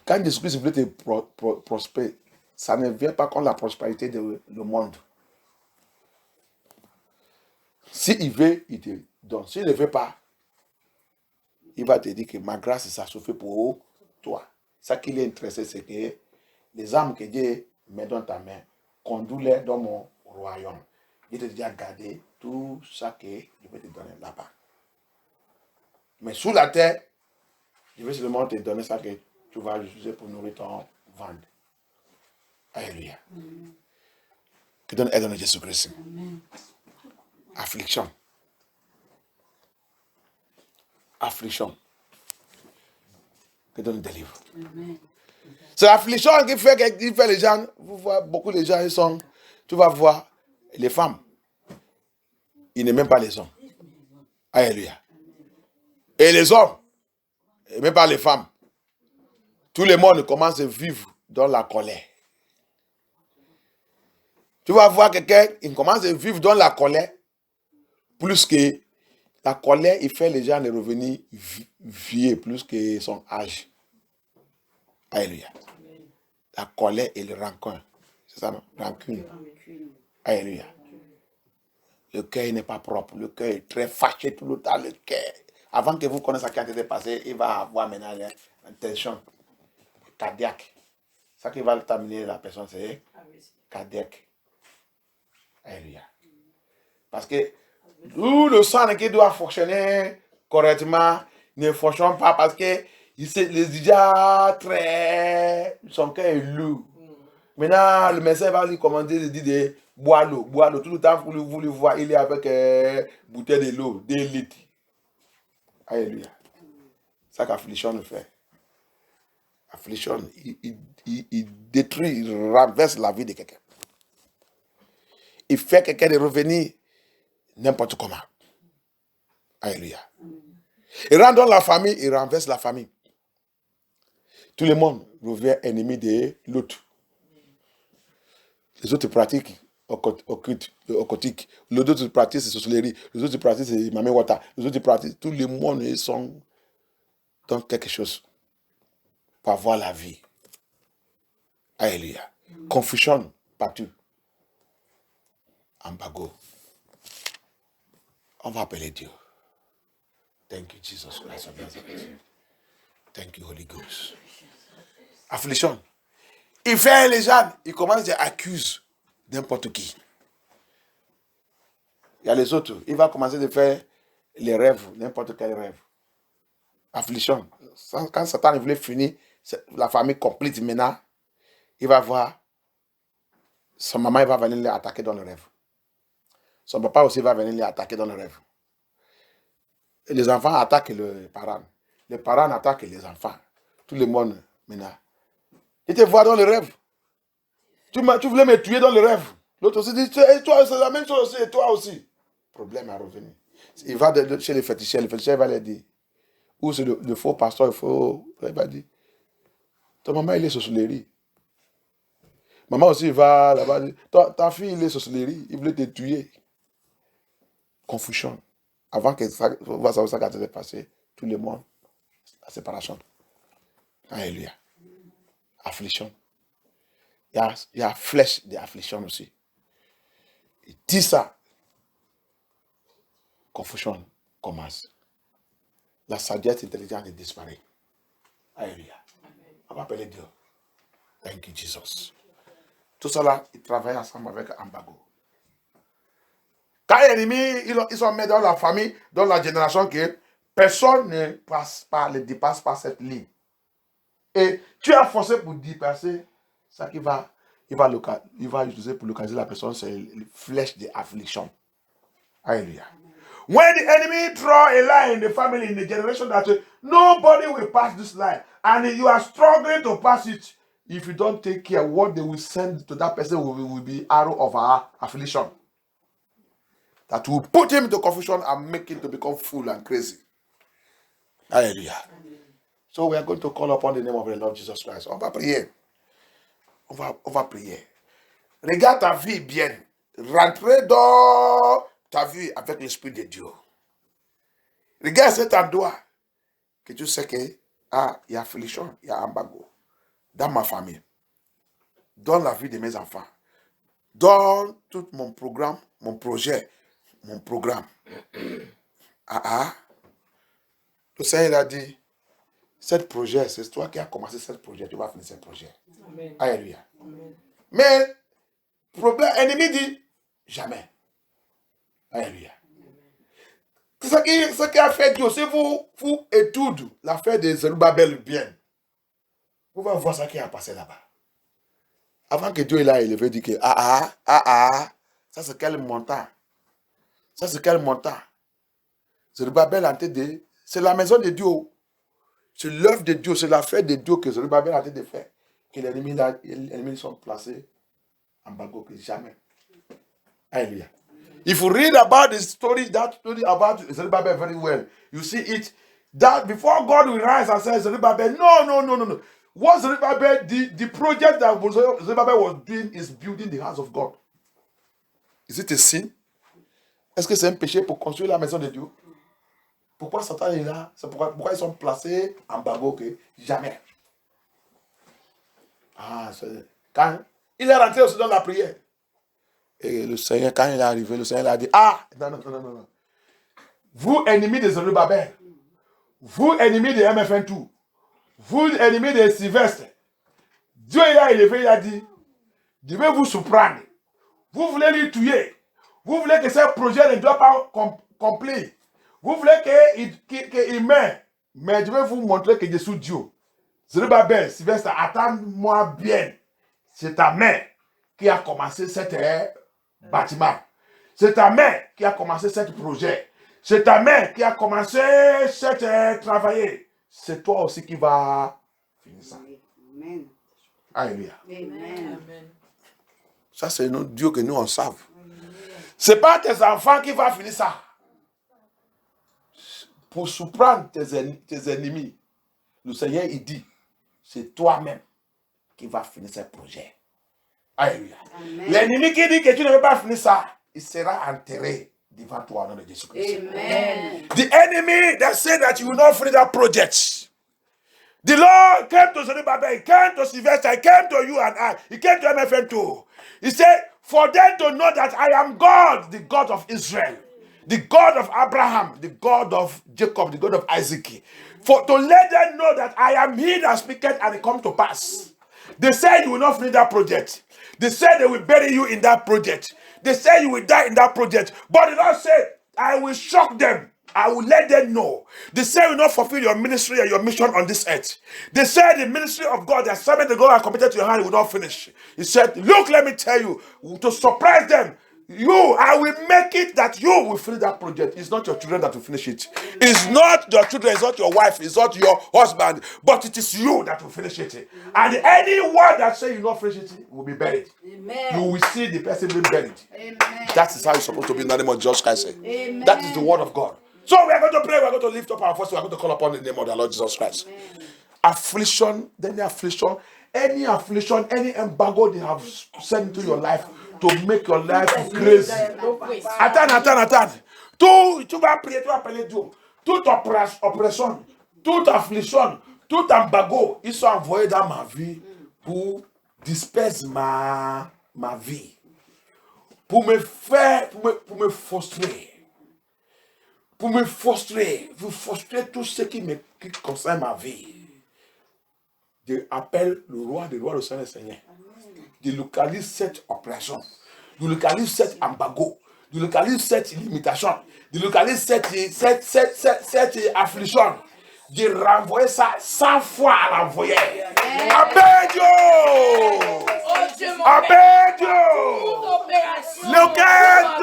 Quand Jésus-Christ voulait te prospérer, ça ne vient pas contre la prospérité du monde. S'il veut, il te donne. S'il ne veut pas, il va te dire que ma grâce, ça se fait pour toi. Ça qui est intéressé, c'est que les âmes que Dieu met dans ta main, conduis-les dans mon royaume. Il te dit à garder tout ça que je vais te donner là-bas. Mais sous la terre, je vais seulement te donner ça que tu vas utiliser pour nourrir ton ventre. Alléluia. Que donne aide à Jésus-Christ. Affliction. Que donne des livres. C'est l'affliction qui fait les gens, vous voyez, beaucoup de gens, tu vas voir, les femmes, ils n'aiment même pas les hommes. Alléluia. Et les hommes, et même pas les femmes. Tout le monde commence à vivre dans la colère. Tu vas voir quelqu'un, il commence à vivre dans la colère, plus que la colère, il fait les gens de revenir vieux, plus que son âge. Alléluia. La colère et le rancune. C'est ça, non? Rancune. Alléluia. Le cœur n'est pas propre. Le cœur est très fâché tout le temps. Le cœur. Avant que vous connaissiez ce qui a été passé, il va avoir maintenant une tension cardiaque. Ça qui va terminer la personne, c'est cardiaque. Alléluia. Parce que tout le sang qui doit fonctionner correctement ne fonctionne pas parce que il est déjà très... Son cœur est lourd. Maintenant, le médecin va lui commander de dire de boire l'eau. Boire l'eau. Tout le temps, vous le voyez, il est avec bouteille de l'eau, 2 litres. Alléluia. C'est ça qu'affliction le fait. Affliction, il détruit, il renverse la vie de quelqu'un. Il fait quelqu'un de revenir n'importe comment. Alléluia. Il rentre dans la famille, il renverse la famille. Tout le monde revient ennemi de l'autre. Les autres pratiquent occultique. Les autres pratiquent sorcellerie. Les autres pratiquent mamie wata. Les autres pratiquent. Tout le monde ils sont dans quelque chose pour avoir la vie. Alléluia. Confusion partout. Embargo. On va appeler Dieu. Thank you, Jesus Christ of Nazareth. Thank you, Holy Ghost. Affliction. Il fait les gens, il commence à accuser n'importe qui. Il y a les autres, il va commencer à faire les rêves, n'importe quel rêve. Affliction. Quand Satan voulait finir la famille complète maintenant, il va voir son maman il va venir l'attaquer dans le rêve. Son papa aussi va venir l'attaquer dans le rêve. Et les enfants attaquent les parents. Les parents attaquent les enfants. Tout le monde maintenant. Il te voit dans le rêve. Tu voulais me tuer dans le rêve. L'autre aussi dit, toi, c'est la même chose aussi, et toi aussi. Problème à revenir. Il va chez les féticheurs va leur dire. Ou c'est le faux pasteur, il va dire, ton maman, il est sorcellerie. Maman aussi va là-bas dire, ta fille, il est sorcellerie, il voulait te tuer. Confusion. Avant que ça s'est passé, tout le monde, la séparation. Alléluia. Affliction. Il y a flèche d'affliction aussi. Il dit ça. Confusion commence. La sagesse intelligente disparaît. Alléluia. On va appeler Dieu. Thank you, Jesus. Tout cela, ils travaillent ensemble avec Embargo. Quand les ennemis, ils sont mis dans la famille, dans la génération que personne ne dépasse pas cette ligne. Et tu as forcé pour dépasser, ça qu'il va utiliser pour localiser la personne, c'est une flèche d'affliction. Alléluia. When the enemy draw a line in the family, in the generation that nobody will pass this line, and you are struggling to pass it, if you don't take care, what they will send to that person will be arrow of our affliction. That will put him into confusion and make him to become fool and crazy. Hallelujah. So we are going to call upon the name of the Lord Jesus Christ. On va prier. On va prier. Regarde ta vie bien. Rentrez dans ta vie avec l'Esprit de Dieu. Regarde cet endroit que tu sais que il y a affliction, il y a embargo dans ma famille, dans la vie de mes enfants, dans tout mon programme, mon projet, mon programme. Le Seigneur a dit, ce projet, c'est toi qui as commencé ce projet, tu vas finir ce projet. Amen. Alléluia. Amen. Mais, problème, ennemi dit, jamais. Alléluia. Ce qui a fait Dieu, si vous étudiez l'affaire de Zerubbabel bien, vous allez voir ce qui a passé là-bas. Avant que Dieu l'a élevé, dit que, ça c'est quel montant? Ça c'est quel montant? Zerubbabel a été c'est la maison de Dieu. C'est l'œuvre de Dieu, c'est l'affaire de Dieu que Zerubbabel a été de faire. Que les ennemis sont placés en bagot que jamais. Alléluia. If you read about the story about Zerubbabel very well, you see it that before God will rise and say, Zerubbabel, no. What Zerubbabel did, the project that Zerubbabel was doing is building the house of God. Is it a sin? Est-ce que c'est un péché pour construire la maison de Dieu? Pourquoi Satan est là? C'est pourquoi ils sont placés en bagot que jamais. Quand il est rentré aussi dans la prière. Et le Seigneur, quand il est arrivé, le Seigneur a dit, non. Vous, ennemis de Zorobabel, vous, ennemis de MFN2, vous, ennemis de Sylvestre, Dieu il a élevé, il a dit, je vais vous surprendre. Vous voulez lui tuer. Vous voulez que ce projet ne doit pas accomplir. Vous voulez qu'il meure. Mais je vais vous montrer que je suis Dieu. Zorobabel, Sylvestre, attends-moi bien. C'est ta main qui a commencé cet bâtiment. C'est ta main qui a commencé ce projet. C'est ta main qui a commencé ce travail. C'est toi aussi qui va finir ça. Amen. Alléluia. Amen. Ça, c'est notre Dieu que nous on savent. Ce n'est pas tes enfants qui vont finir ça. Pour surprendre tes ennemis, le Seigneur, il dit, c'est toi-même qui va finir ce projet. Alléluia. L'ennemi qui dit que tu ne veux pas finir ça, il sera enterré devant toi au nom de Jésus-Christ. Amen. The enemy that said that you will not finish that project. The Lord came to Zerubbabel, he came to Sylvester, he came to you and I, he came to MFN too. He said, for them to know that I am God, the God of Israel, the God of Abraham, the God of Jacob, the God of Isaac. To let them know that I am he that speaketh and it come to pass. They said you will not finish that project. They said they will bury you in that project. They said you will die in that project. But the Lord said, I will shock them. I will let them know. They say you will not fulfill your ministry and your mission on this earth. They said the ministry of God, the assignment that God has committed to your hand, will not finish. He said, look, let me tell you, to surprise them, I will make it that you will finish that project. It's not your children that will finish it. It's not your children, it's not your wife, it's not your husband, but it is you that will finish it. And anyone that say you will not finish it will be buried. Amen. You will see the person being buried. Amen. That is how it's supposed to be in the name of Jesus Christ. Amen. That is the word of God. So we are going to pray, we are going to lift up our voice, we are going to call upon the name of the Lord Jesus Christ. Amen. Affliction, any affliction, any embargo they have sent into your life to make your life crazy. Attends. Tu vas prier, tu vas appeler Dieu. Toute oppression, toute affliction, tout embargo, ils sont envoyés dans ma vie pour disperser ma vie. Pour me faire, pour me frustrer. Pour me frustrer, vous frustrer tout ce qui concerne ma vie. Je appelle le roi des rois, le Seigneur des Seigneurs. Je localise cette oppression. Je localise cet embargo. Je localise cette limitation. Je localise cette affliction. Je renvoie ça 100 fois à l'envoyer. Appelle Dieu! Appelle Dieu! Locate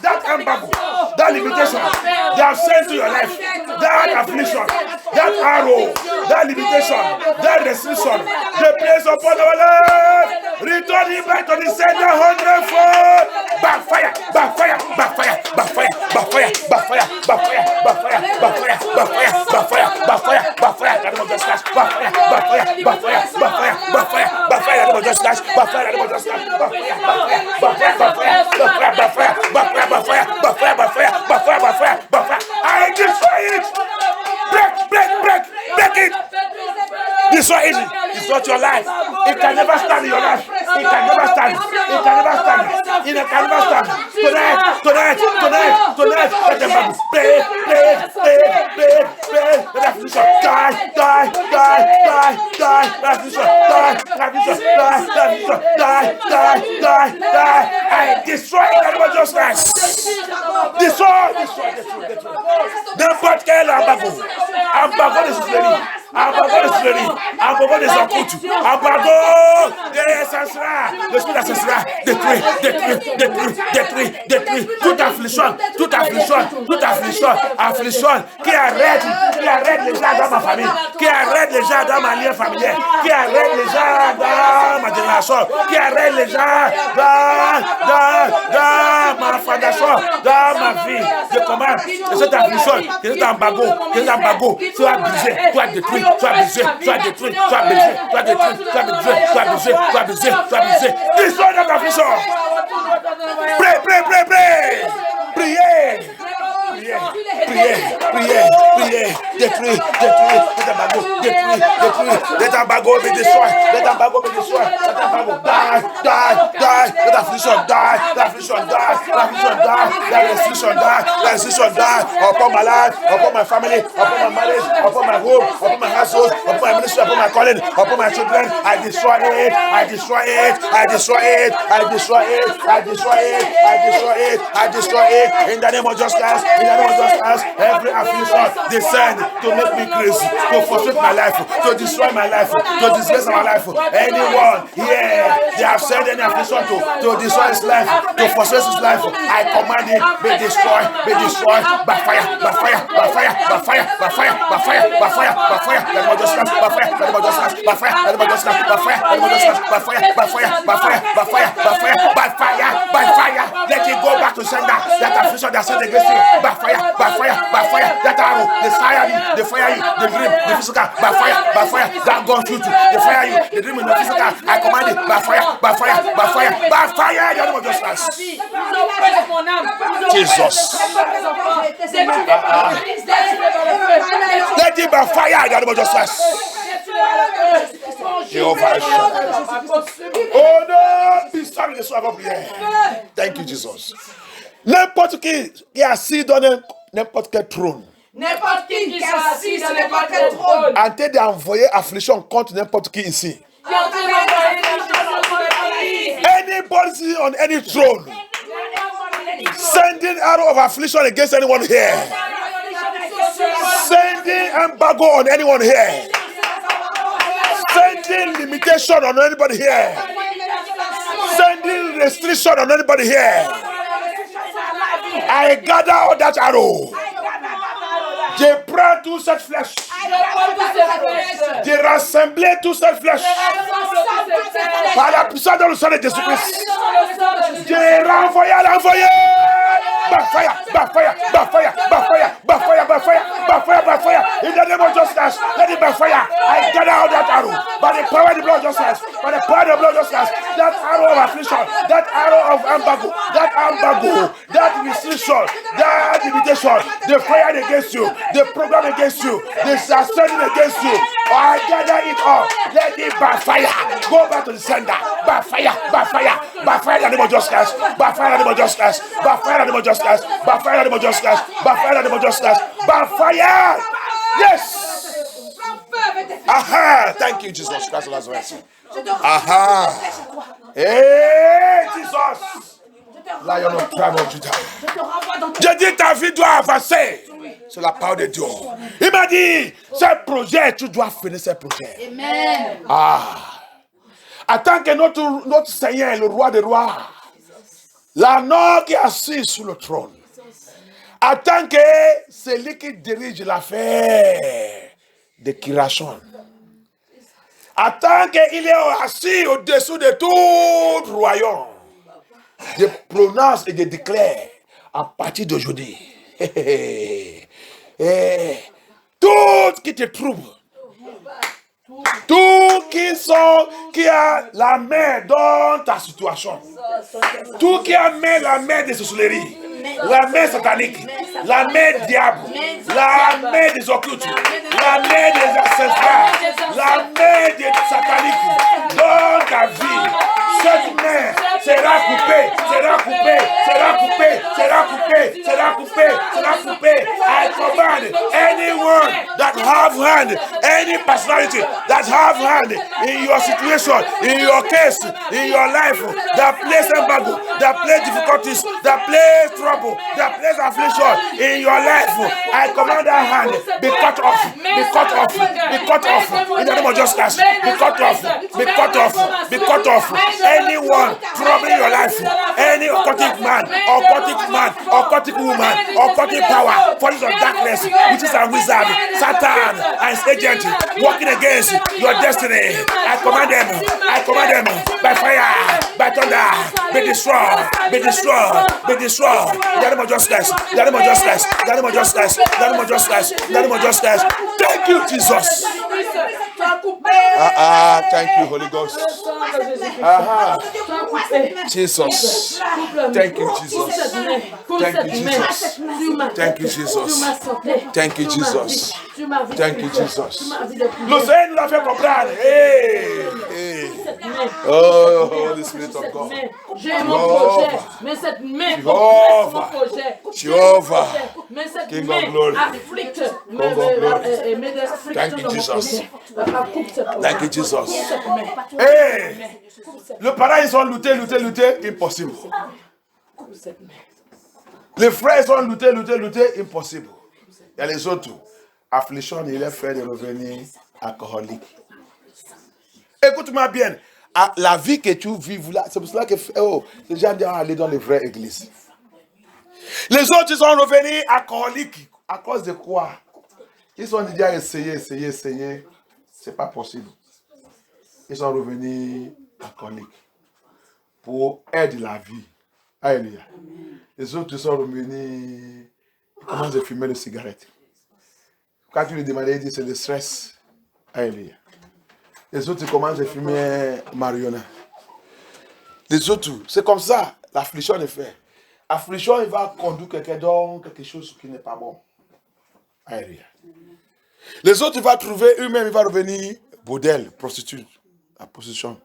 that embargo, that limitation, that sent to your life, that affliction, that arrow, that limitation, that restriction, the place upon our life. Return it back to the sender 100-fold. Backfire. I destroy it. Break it. Destroy it. It's not your life. It can never stand in your life. It can never stand. Tonight. Let them play. Let them die. I destroy it. Everyone just rise. Destroy. N'importe quel embargo is ready. Embargo des encoutres. Embargo des assassins. Le spirit d'assassinat. Détruit. Toute affliction qui arrête les gens dans ma famille, qui arrête les gens dans ma lien familier, qui arrête les gens dans ma génération, qui arrête les gens dans ma fondation, dans ma vie. Je commande que cette affliction, que cet embargo soit brisé, soit détruit, soit brisé. Destroy that affliction. Pray, pray, pray, pray. Priez. Priez. Détruis. Let embargo be destroyed. Let embargo be destroyed. Let embargo die. Let affliction die. Let restriction die. Upon my life, upon my family, upon my marriage, upon my home, upon my household, upon my ministry, upon my calling, upon my children. I destroy it. In the name of Jesus Christ. Every affliction descend to make me crazy, to frustrate my life, to destroy my life, to disgrace my life. Anyone here, they have sent any affliction to destroy his life, to frustrate his life. I command it, be destroyed by fire. Let it go back to sender. That affliction that sent against you, by fire. That arrow, they fire you, the dream, the physical, by fire. That gun shoot you, they fire you, the dream in the physical. I command it, by fire. The name of Jesus. Jesus. Let it by fire, the name of Jesus. Jehovah. Oh no, be sorry, the soul of here. Thank you, Jesus. N'importe qui est assis dans n'importe quel trône. N'importe qui est assis dans n'importe quel trône. En train d'envoyer affliction contre n'importe qui ici. Anybody on any throne sending arrow of affliction against anyone here. Sending embargo on anyone here. Sending limitation on anybody here. Sending restriction on anybody here. I gather all that arrow. Je prends tout cette flèche. Je rassemble tout cette flèche. Par la puissance dans le sang de Jésus-Christ. Je renvoie à l'envoyer. Backfire. In the name of justice, let it backfire. I gather out that arrow. By the power of the blood of justice. That arrow of affliction. That arrow of embargo. That restriction. That limitation. They fired against you. They programmed against you. They are sending against you. I gather it all. Let it backfire. Go back to the sender. Backfire. In the name of justice. Backfire in the name of justice. Yes. Aha. Thank you, Jesus Christ of Nazareth. Aha. Hey, Jesus. Lion of tribe of Judah. Je dis ta vie doit avancer. C'est la parole de Dieu. Il m'a dit, ce projet, tu dois finir ce projet. Amen. Attends que notre Seigneur, le roi des rois, l'agneau qui est assis sur le trône, attends que celui qui dirige l'affaire de Kirachon, attends qu'il est assis au-dessus de tout royaume, je prononce et je déclare à partir d'aujourd'hui, tout qui te trouve, tout qui a la main dans ta situation, tout qui a la main de sorcellerie, la main satanique, la main diable, la main des occultes, la main des ancestrales, la main des sataniques dans ta vie, cette main sera coupée. I command anyone that have hand, any personality that have hand in your situation, in your case, in your life, that place embargo, that place difficulties, that place trouble, that place affliction in your life, I command that hand be cut off. In the name of justice, be cut off. Anyone troubling your life, any occultic man, occultic woman, occultic power, forces of darkness, which is a wizard, Satan and his agent working against your destiny, I command them by fire, by thunder, be destroyed. In the name of justice. Thank you, Jesus. Thank you, Holy Ghost. Jesus. Thank you, Jesus. Thank you, Jesus. Thank you, Jesus. Thank you, Jesus. Thank you, Jesus. L'océan nous a fait comprendre. Hey. Oh, Holy Spirit of God. J'ai mon projet, mais cette main Jehovah. mon projet. Jehovah. Mais cette King main of glory. afflicte. Thank you, Jesus. Thank you, Jesus. Hey. Le parents, ils ont lutté. Impossible. Les frères, ils ont lutté. Impossible. Il y a les autres. Affliction, il est fait de revenir alcoolique. Écoute-moi bien. La vie que tu vis là, c'est pour cela que les gens doivent aller dans les vraies églises. Les autres, ils sont revenus alcooliques. À cause de quoi? Ils ont déjà essayé. C'est pas possible. Ils sont revenus alcooliques. Pour aider la vie. Alléluia. Les autres, ils sont revenus. Ils commencent à fumer les cigarettes. Quand tu lui demandais, il dit c'est le stress. Alléluia. Les autres commencent à fumer marijuana. Les autres, c'est comme ça. L'affliction est faite. L'affliction, il va conduire quelqu'un dans quelque chose qui n'est pas bon. Alléluia. Les autres, il va trouver eux-mêmes, il va revenir bordel, prostituée, la prostitution.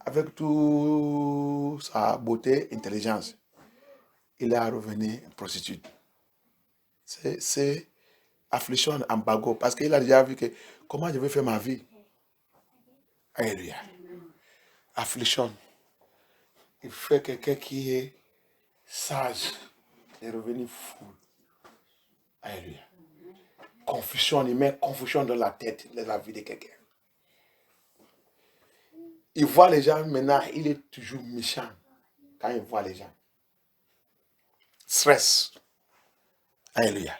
Avec toute sa beauté, intelligence, il est revenu prostituée. C'est affliction, embargo, parce qu'il a déjà vu que comment je vais faire ma vie. Alléluia. Affliction. Il fait quelqu'un qui est sage et revenu fou. Alléluia. Confusion, il met confusion dans la tête de la vie de quelqu'un. Il voit les gens maintenant, il est toujours méchant quand il voit les gens. Stress. Alléluia.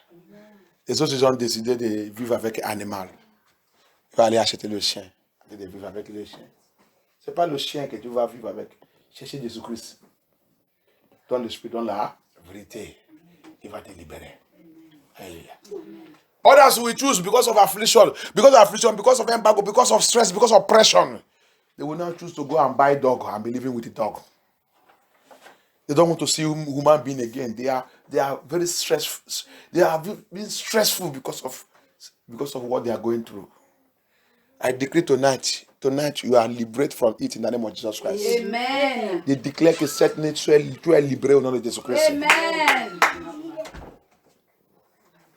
Les autres, ils ont décidé de vivre avec un animal. Il va aller acheter le chien. De vivre avec le chien. Ce n'est pas le chien que tu vas vivre avec. Chercher Jésus-Christ. Dans l'esprit, dans la vérité. Il va te libérer. Alléluia. Others will choose because of affliction, because of embargo, because of stress, because of oppression. They will not choose to go and buy dog and be living with the dog. They don't want to see human being again. They are very stressful. They are being stressful because of what they are going through. I decree tonight you are liberated from it in the name of Jesus Christ. Amen. They declare que cette nuit tu es libéré au nom de Jésus-Christ. Amen.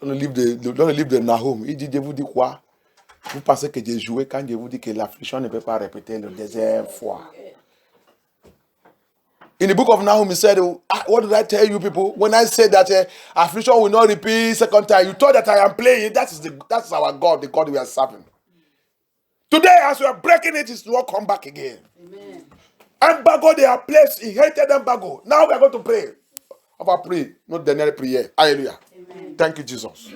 Dans le livre de Nahum, il dit, je vous dis quoi? Vous pensez que j'ai joué quand je vous dis que l'affliction ne peut pas répéter la deuxième fois. In the book of Nahum, he said, what did I tell you people? When I said that affliction will not repeat second time, you thought that I am playing. That's our God, the God we are serving. Today, as we are breaking it, it will come back again. Amen. Embargo, they are placed. He hated embargo. Now we are going to pray. On va prier notre dernière prière. Alléluia. Amen. Thank you, Jesus.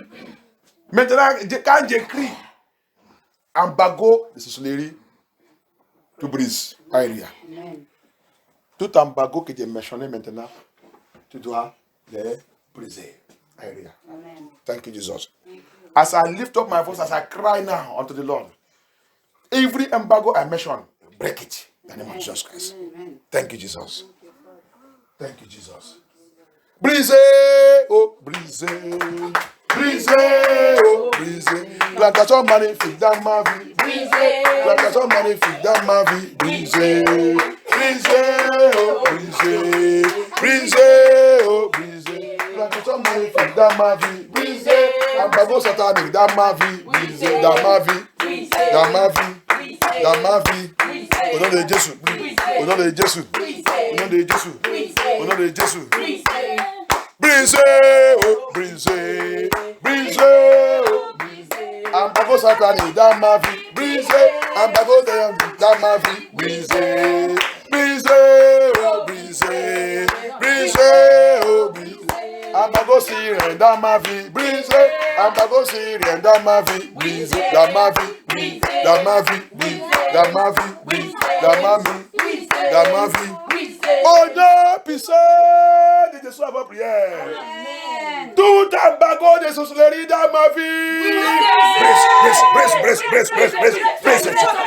Maintenant, quand j'écris embargo de sorcellerie, tu brises. Alléluia. Amen. Tout embargo que tu as mentionné maintenant, tu dois les briser. Alléluia. Amen. Thank you, Jesus. As I lift up my voice, as I cry now unto the Lord, every embargo I mention, break it in the name of Jesus Christ. Amen. Thank you, Jesus. Thank you, Jesus. Brisez, oh, brisez, brisez, oh, brisez. Plantation magnifique dans ma vie. Brisez. Plantation magnifique dans ma vie. Brisez, brisez, oh, brisez, brisez, oh, brisez. Plantation magnifique dans ma vie. Brisez. Embargo satanique dans ma vie. Brisez, dans ma vie. Dans ma vie. Dans ma vie. Au nom de Jésus. Au nom de Jésus. Au nom de Jésus. Au nom de Jésus. Brisez, oh, brisez, brisez, oh, brisez. Embargo satanique dans ma vie. Brisez, embargo dans ma vie. Brisez, brisez, oh, brisez, brisez, oh, brisez. Embargo syrien dans ma vie. Brisez, embargo syrien dans ma vie. Brisez, dans ma vie, dans ma vie, dans ma vie, dans ma vie, dans ma vie. Oh non, puissant de Jésus à vos prières. Amen. Tout embargo de sorcellerie dans ma vie.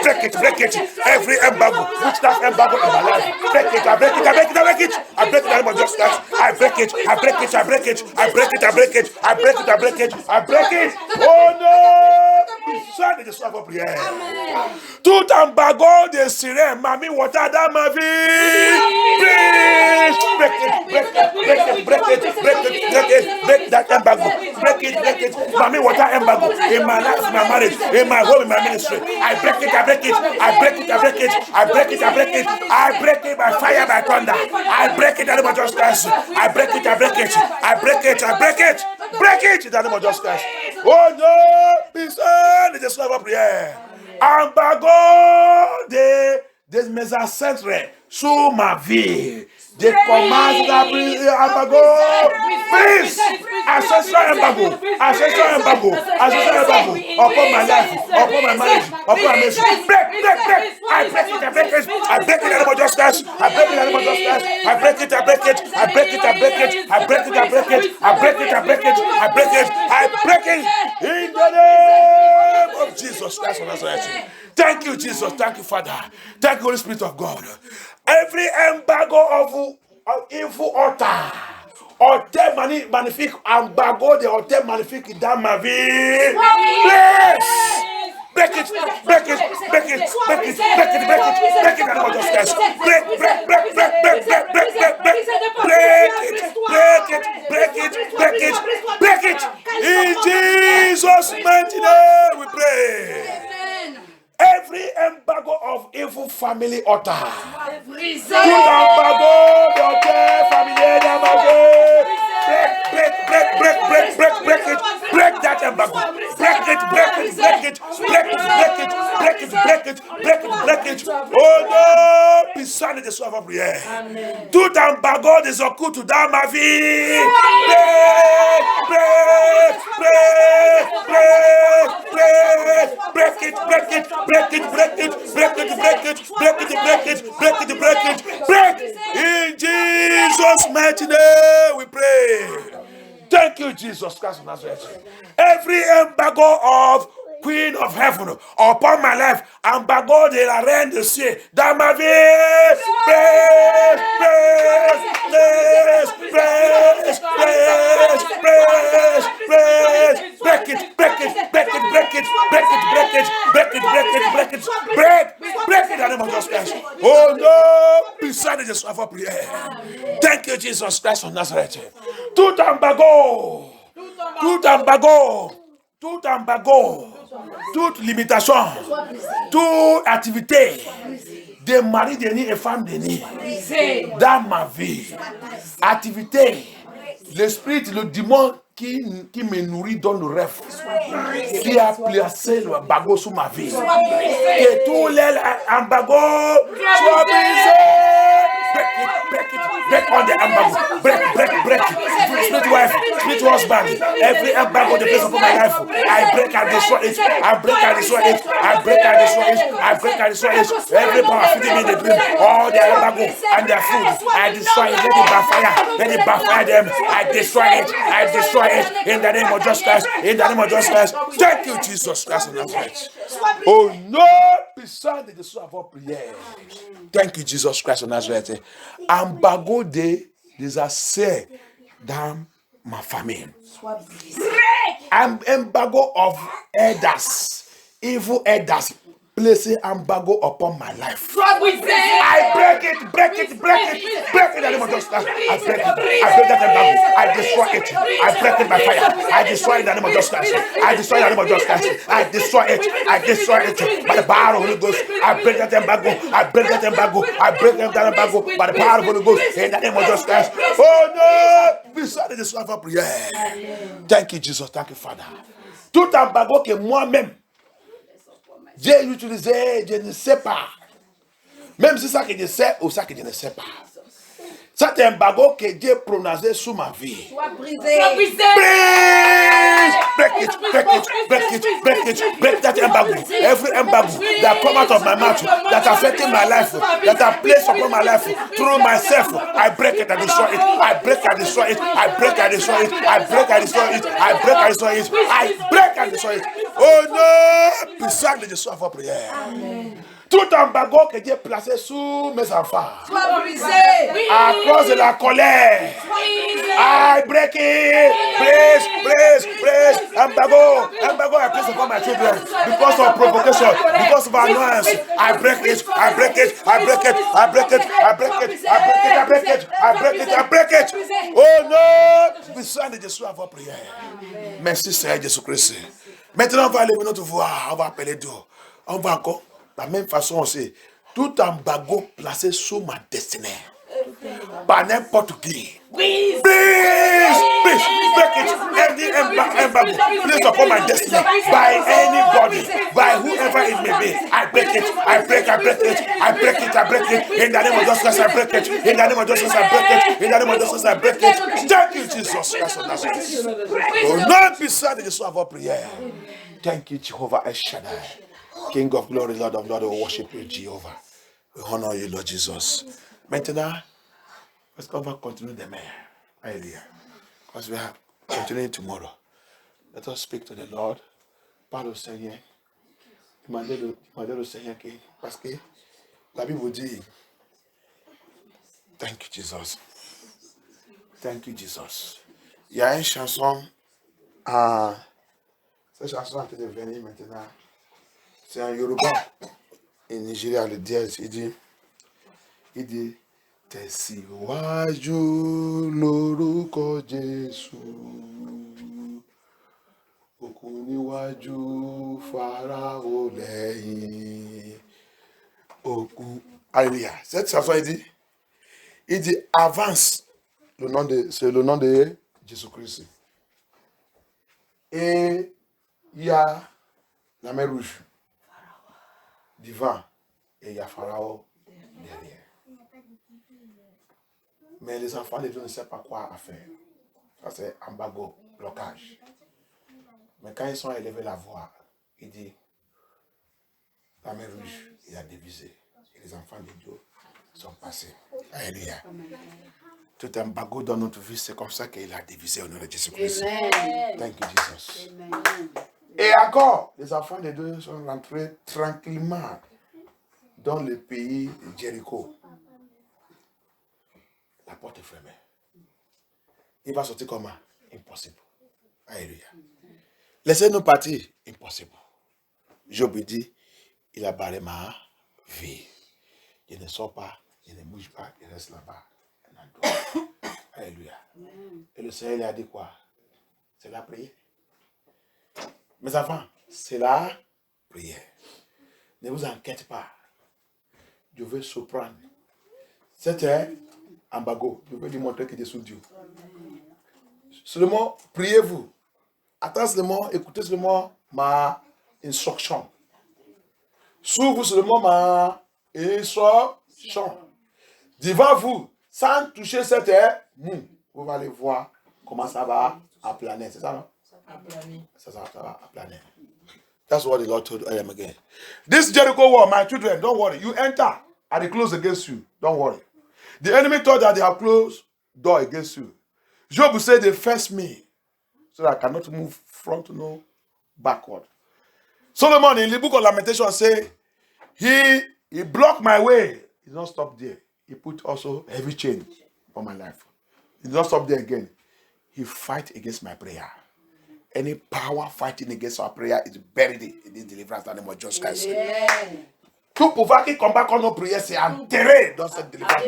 Break it. Every embargo, witchcraft embargo in my life. Break it. I break it. I break it in the name of Jesus Christ. I break it. Oh no! Sois de soif en prière. Tout embargo de sirène, mamie, water dans ma vie. Break that embargo. Break it. Mommy, water embargo in my life, in my marriage, in my home, in my ministry. I break it by fire, by thunder. I break it in the name of Jesus Christ. I break it in the name of Jesus Christ. Oh no, peace and the slave of prayer. Embargo de mes ancêtres sur ma vie. Des commandes d'embargo. Peace. Ancestral embargo. Upon my life, upon my marriage, upon my ministry. Break. I break it in the name of Jesus Christ. I break it in the name of Jesus Christ of Nazareth. Thank you, Jesus. Thank you, Father. Thank you, Holy Spirit of God. Every embargo of evil altar, hôtel magnifique, embargo de hôtel magnifique dans ma vie. Break it in the name of Jesus. Break it. In Jesus' mighty name we pray. Every embargo of evil family altar. Tout embargo de hôtel familier dans ma vie. Break it. Break that embargo. Break it. Oh no, puissant de soif en prière. Tout embargo des occultes dans ma vie. Break it. In Jesus' mighty name we pray. Thank you, Jesus Christ of Nazareth. Every embargo of Queen of Heaven upon my life, embargo de la Reine de Ciel dans ma vie. Break it in the name of Jesus Christ. Oh no, puissant de soif en prière. Thank you, Jesus Christ of Nazareth. Tout embargo, toute limitation, toute activité de mari de nuit et femme de nuit dans ma vie, activité, l'esprit, le démon qui me nourrit dans le rêve, qui a placé le embargo sur ma vie, que tous les embagos soient brisés. Break on the embargo. Break. Split wife, split husband. Every embargo they place upon my life, I break and destroy it. Every power feeding me the dream, all their embargo and their food, I destroy it. Let it backfire them. I destroy it in the name of Jesus Christ. Thank you, Jesus Christ of Nazareth. Oh no, puissant de soif en prière. Thank you, Jesus Christ of Nazareth. Embargo des accès dans ma famille. Embargo of elders, evil elders, placing embargo upon my life. I break it in the name of Jesus. I break that embargo. I destroy it. I break it by fire. I destroy it in the name of Jesus. I destroy it by the power of the Holy Ghost. I break that embargo by the power of the Holy Ghost in the name of Jesus Christ. Oh no! Be sorry this one for prayer. Thank you, Jesus. Thank you, Father. Tout embargo que moi-même j'ai utilisé, je ne sais pas. Même si ça que je sais ou ça que je ne sais pas. C'est un embargo que Dieu prononcé sur ma vie. Sois brisé. Break it. break that embargo. Every embargo that come out of my mouth, that affecting my life, that I place upon my life through myself, I break it and destroy it. I break and destroy it. I break and destroy it. I break and destroy it. I break and destroy it. I break and destroy it. Oh non, puissant de Jésus à votre prière. Tout embargo que Dieu placé sous mes enfants, à cause de la colère, I break it. Please. Embargo I place upon my children because of provocation, because of annoyance. I break it. Oh non, puissant de Jésus à votre prière. Merci Seigneur Jésus-Christ. Maintenant, on va lever notre voix, on va appeler Dieu. On va encore, de la même façon aussi, tout embargo placé sous ma destinée, par n'importe qui. Please, break it. Any embargo placed upon my destiny, by anybody, by whoever it may be, I break it. In the name of Jesus, I break it. In the name of Jesus, I break it. Thank you, Jesus. Oh, not beside the soul of our prayer. Thank you, Jehovah El Shaddai, King of glory, Lord of Lord. We worship you, Jehovah. We honor you, Lord Jesus. Maintenant, let's go back, continue the mayor. Hallelujah. Because we are continuing tomorrow. Let us speak to the Lord. Parle au Seigneur. Demandez au Seigneur parce que la Bible dit, thank you, Jesus. Thank you, Jesus. Il y a une chanson, cette chanson est devenue maintenant, c'est un Yoruba, en Nigeria, le dièse, il dit, tẹ̀síwájú lórúkọ Jésù, òkú níwájú Fáráò lẹ́yìn, òkú. Alléluia. Cette chanson, il dit avance, c'est le nom de Jésus-Christ. Et il y a la mer rouge, devant, et il y a Pharaon derrière. Mais les enfants de Dieu ne savent pas quoi faire. Ça, c'est embargo, blocage. Mais quand ils sont élevés la voix, il dit, la mer rouge, il a divisé. Et les enfants de Dieu sont passés. Alléluia. Tout embargo dans notre vie, c'est comme ça qu'il a divisé au nom de Jésus-Christ. Thank you, Jesus. Amen. Et encore, les enfants de Dieu sont rentrés tranquillement dans le pays de Jéricho. La porte est fermée. Il va sortir comment? Impossible. Alléluia. Laissez-nous partir. Impossible. Job dit, il a barré ma vie. Je ne sors pas, je ne bouge pas, je reste là-bas. Alléluia. Et le Seigneur lui a dit quoi? C'est la prière. Mes enfants, c'est la prière. Ne vous inquiétez pas. Je vais surprendre. C'était embargo. Je vais lui montrer que je suis Dieu. Seulement, priez-vous. Attendez seulement, écoutez seulement ma instruction. Suivez seulement ma instruction. Devant vous, sans toucher cette terre, vous allez voir comment ça va à planer. C'est ça, non? Ça va à planer. That's what the Lord told I am again. This Jericho wall, my children, don't worry. You enter and they close against you. Don't worry. The enemy thought that they have closed door against you. Job said they faced me so that I cannot move front no backward. Solomon in the book of Lamentation say he blocked my way. He did not stop there. He put also heavy chain on my life. He did not stop there again. He fight against my prayer. Any power fighting against our prayer is buried in this deliverance in the name of Jesus Christ. Tout pouvoir qui combat contre nos prières, c'est enterré dans cette délivrance.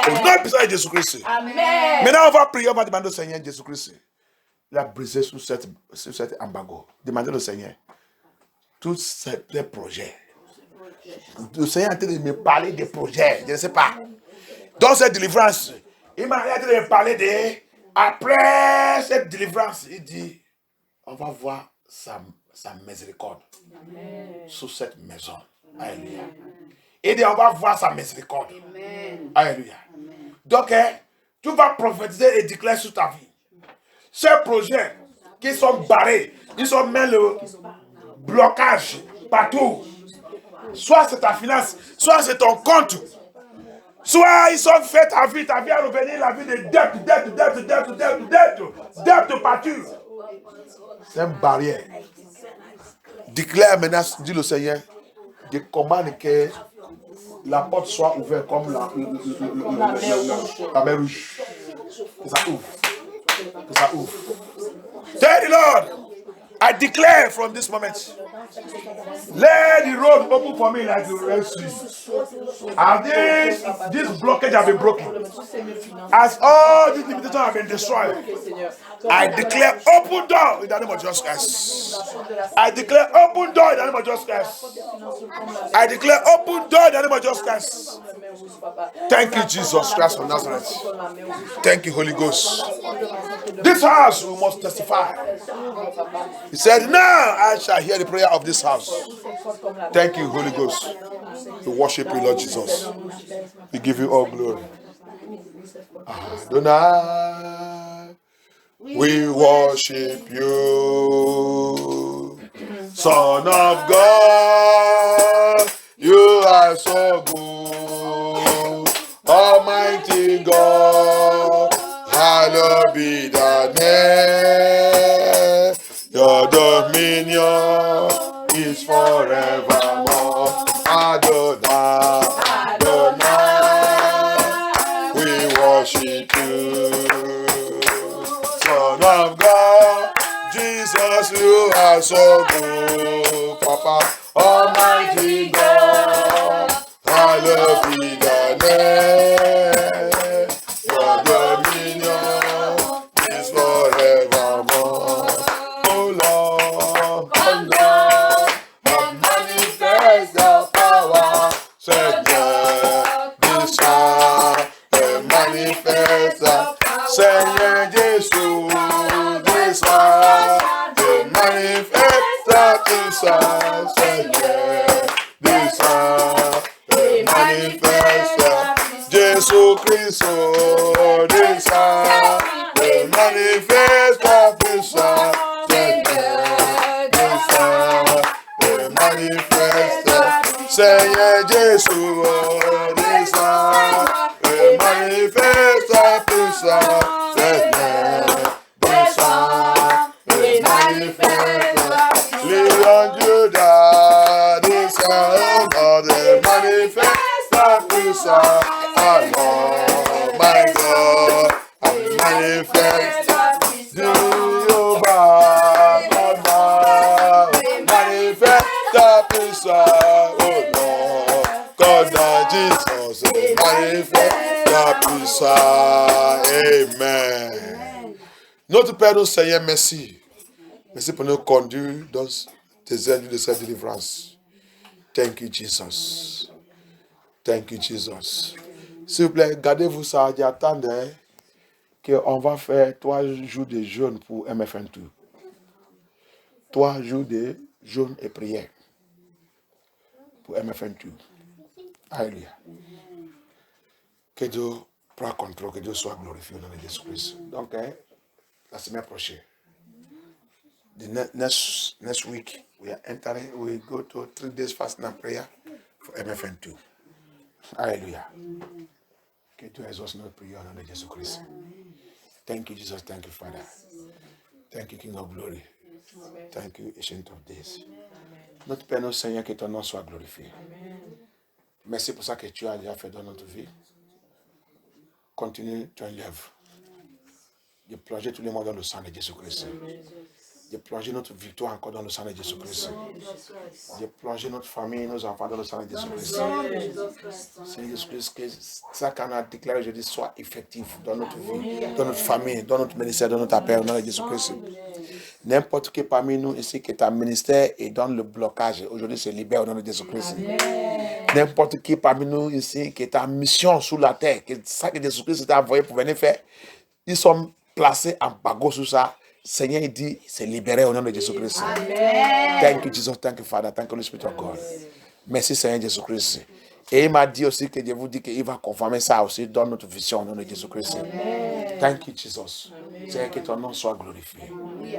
Au nom puissant de Jésus-Christ. Maintenant, on va prier, on va demander au Seigneur Jésus-Christ. Il a brisé sur cet embargo. Demandez au Seigneur. Tous ces projets. Le Seigneur est en train de me parler des projets. Je ne sais pas. Dans cette délivrance, il m'a en train de me parler de. Après cette délivrance, il dit, on va voir sa miséricorde sur cette maison. Alléluia. Il dit, on va voir sa miséricorde. Alléluia. Donc, tu vas prophétiser et déclarer sur ta vie. Ces projets qui sont barrés, Ils ont mis le blocage partout. Soit c'est ta finance, soit c'est ton compte. Soit ils ont fait ta vie à revenir la vie de dette partout. C'est une barrière. Déclare maintenant, dit le Seigneur, je commande que la porte soit ouverte comme la mer rouge. Que ça ouvre. Que ça ouvre. Tell the Lord, I declare from this moment, let the road open for me like the Red Sea. As this blockage have been broken, as all these limitations have been destroyed, I declare open door in the name of Jesus Christ. I declare open door in the name of Jesus Christ. I declare open door in the name of Jesus Christ. Thank you, Jesus Christ of Nazareth. Thank you, Holy Ghost. This house we must testify. He said, now I shall hear the prayer of this house. Thank you, Holy Ghost. We worship you, Lord Jesus. We give you all glory. Adonai, we worship you. Son of God, you are so good. Almighty God, hallowed be thy name. Your dominion is forevermore. Adonai, Adonai, we worship you. Son of God, Jesus, you are so good. Papa, Almighty God, hallowed be thy name. Your dominion is forevermore. Oh Lord, and manifest your power. Seigneur, this hour, and manifest your Seigneur Jésus, this hour, and manifest your Seigneur, this hour, and manifest your Jésus Christ, this hour, and manifest your puissance. Seigneur Jésus, descends et manifeste ta puissance. Seigneur, descends et manifeste. Lion Judas, descends et manifeste ta puissance. Alors, my God, manifeste ta puissance. Manifeste ta puissance. Jesus, manifeste ta puissance. Amen. Notre Père, notre Seigneur, merci. Merci pour nous conduire dans tes ailes de cette délivrance. Thank you, Jesus. Thank you, Jesus. S'il vous plaît, gardez-vous ça. Attendez qu'on va faire 3 jours de jeûne pour MFN2. 3 jours de jeûne et prière pour MFN2. Alléluia. Que Dieu prenne contrôle, que Dieu soit glorifié au nom de Jésus-Christ. Donc, la semaine prochaine, the next week, we go to 3 days fasting and prayer for MFN2. Alléluia. Que Dieu exauce notre prière au nom de Jésus-Christ. Thank you, Jesus. Thank you, Father. Thank you, King of Glory. Thank you, Ancient of Days. Notre Père, notre Seigneur, que ton nom soit glorifié. Merci pour ça que tu as déjà fait dans notre vie. Continue ton œuvre. De plonger tout le monde dans le sang de Jésus-Christ. De plonger notre victoire encore dans le sang de Jésus-Christ. De plonger notre famille, nos enfants dans le sang de Jésus-Christ. C'est Jésus-Christ que ça qu'on a déclaré aujourd'hui soit effectif dans notre vie, dans notre famille, dans notre ministère, dans notre appel, dans le Jésus-Christ. N'importe qui parmi nous ici qui est un ministère et dans le blocage, aujourd'hui se libère au nom de Jésus-Christ. N'importe qui parmi nous ici qui est en mission sur la terre, que ça que Jésus-Christ t'a envoyé pour venir faire, ils sont placés en bagot sur ça. Seigneur, il dit, c'est libéré au nom de Jésus-Christ. Thank you, Jesus. Thank you, Father. Thank you, Holy Spirit of God. Merci, Seigneur Jésus-Christ. Et il m'a dit aussi que Dieu vous dit qu'il va confirmer ça aussi dans notre vision, au nom de Jésus-Christ. Thank you, Jesus. Seigneur, que ton nom soit glorifié.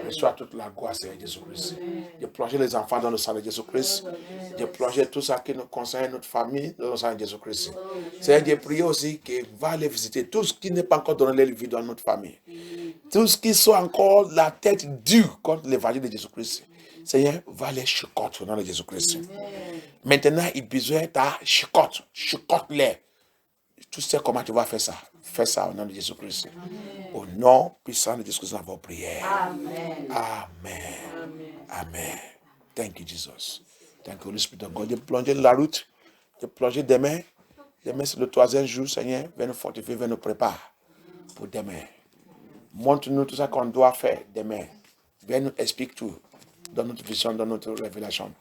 Reçois toute la gloire, Seigneur Jésus-Christ. Je plonge les enfants dans le sang de Jésus-Christ. Je plonge tout ça qui nous concerne, notre famille, dans le sang de Jésus-Christ. Seigneur, je prie aussi qu'il va les visiter. Tout ce qui n'est pas encore donné leur vie dans notre famille. Tout ce qui soit encore la tête dure contre l'évangile de Jésus-Christ. Seigneur, va les chicoter au nom de Jésus-Christ. Maintenant, il a besoin de ta chicote. Chicote-les. Tu sais comment tu vas faire ça. Fais ça au nom de Jésus-Christ. Au nom puissant de Jésus-Christ, nous avons prié. Amen. Amen. Amen. Thank you, Jesus. Thank you, Holy Spirit of God. Je plonge la route. Je plonge demain. Demain, c'est le 3e jour, Seigneur. Viens nous fortifier, viens nous préparer pour demain. Montre-nous tout ça qu'on doit faire demain. Viens nous expliquer tout. Dans notre vision, dans notre révélation.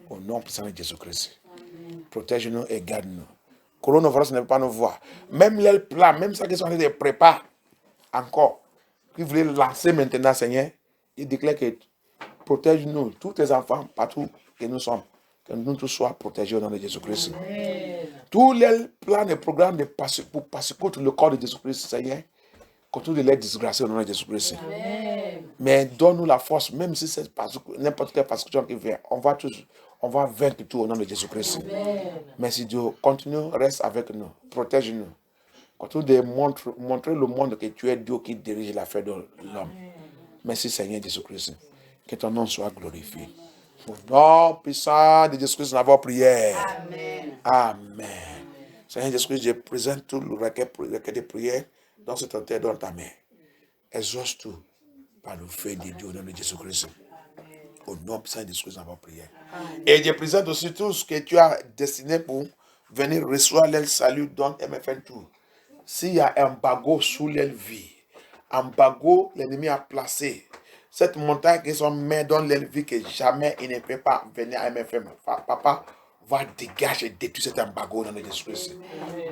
Au nom puissant de Jésus-Christ. Protège-nous et garde-nous. Coronavirus ne peut pas nous voir. Même les plans, même ça qu'ils sont en train de préparer encore, qu'ils voulaient lancer maintenant, Seigneur, il déclare que protège-nous, tous tes enfants, partout que nous sommes, que nous tous soient protégés au nom de Jésus-Christ. Tous les plans et programmes pour passer contre le corps de Jésus-Christ, Seigneur, continue de les disgracier au nom de Jésus-Christ. Mais donne-nous la force, même si c'est n'importe quelle persécution qui vient, on va vaincre tout au nom de Jésus-Christ. Merci Dieu, continue, reste avec nous, protège-nous. Continue de montrer le monde que tu es Dieu qui dirige l'affaire de l'homme. Merci Seigneur Jésus-Christ. Que ton nom soit glorifié. Au nom puissant de Jésus-Christ, nous avons prié. Amen. Amen. Seigneur Jésus-Christ, je présente tout le requête de prière dans cette terre dans ta main. Exauce tout par le feu de Dieu au nom de Jésus-Christ. Au nom puissant de Jésus-Christ, nous avons prié. Et je présente aussi tout ce que tu as destiné pour venir recevoir le salut dans MFN Tour. S'il y a un embargo sous leur vie, embargo l'ennemi a placé, cette montagne qu'ils ont mis dans leur vie que jamais il ne peut pas venir à MFM. Papa va dégager et détruire cet embargo au nom de Jésus-Christ.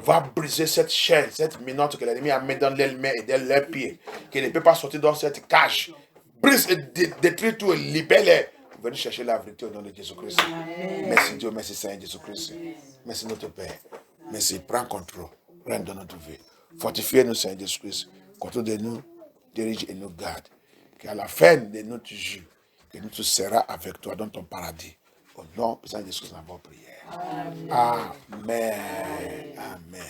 Va briser cette chaîne, cette minote que l'ennemi a mis dans leurs mains et dans leurs pieds, qui ne peut pas sortir dans cette cage. Brise et détruis tout et libère-les. Venez chercher la vérité au nom de Jésus-Christ. Merci Dieu, merci Seigneur Jésus-Christ. Merci notre Père. Merci, prends contrôle. Règne dans notre vie. Fortifie-nous, Seigneur Jésus-Christ. Contrôle de nous, dirige et nous garde. Qu'à la fin de notre jour, que nous te seras avec toi dans ton paradis. Au nom de Jésus-Christ, nous avons prié. Amen. Amen.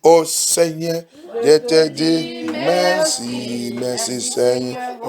Ô Seigneur, je te dis merci, merci Seigneur.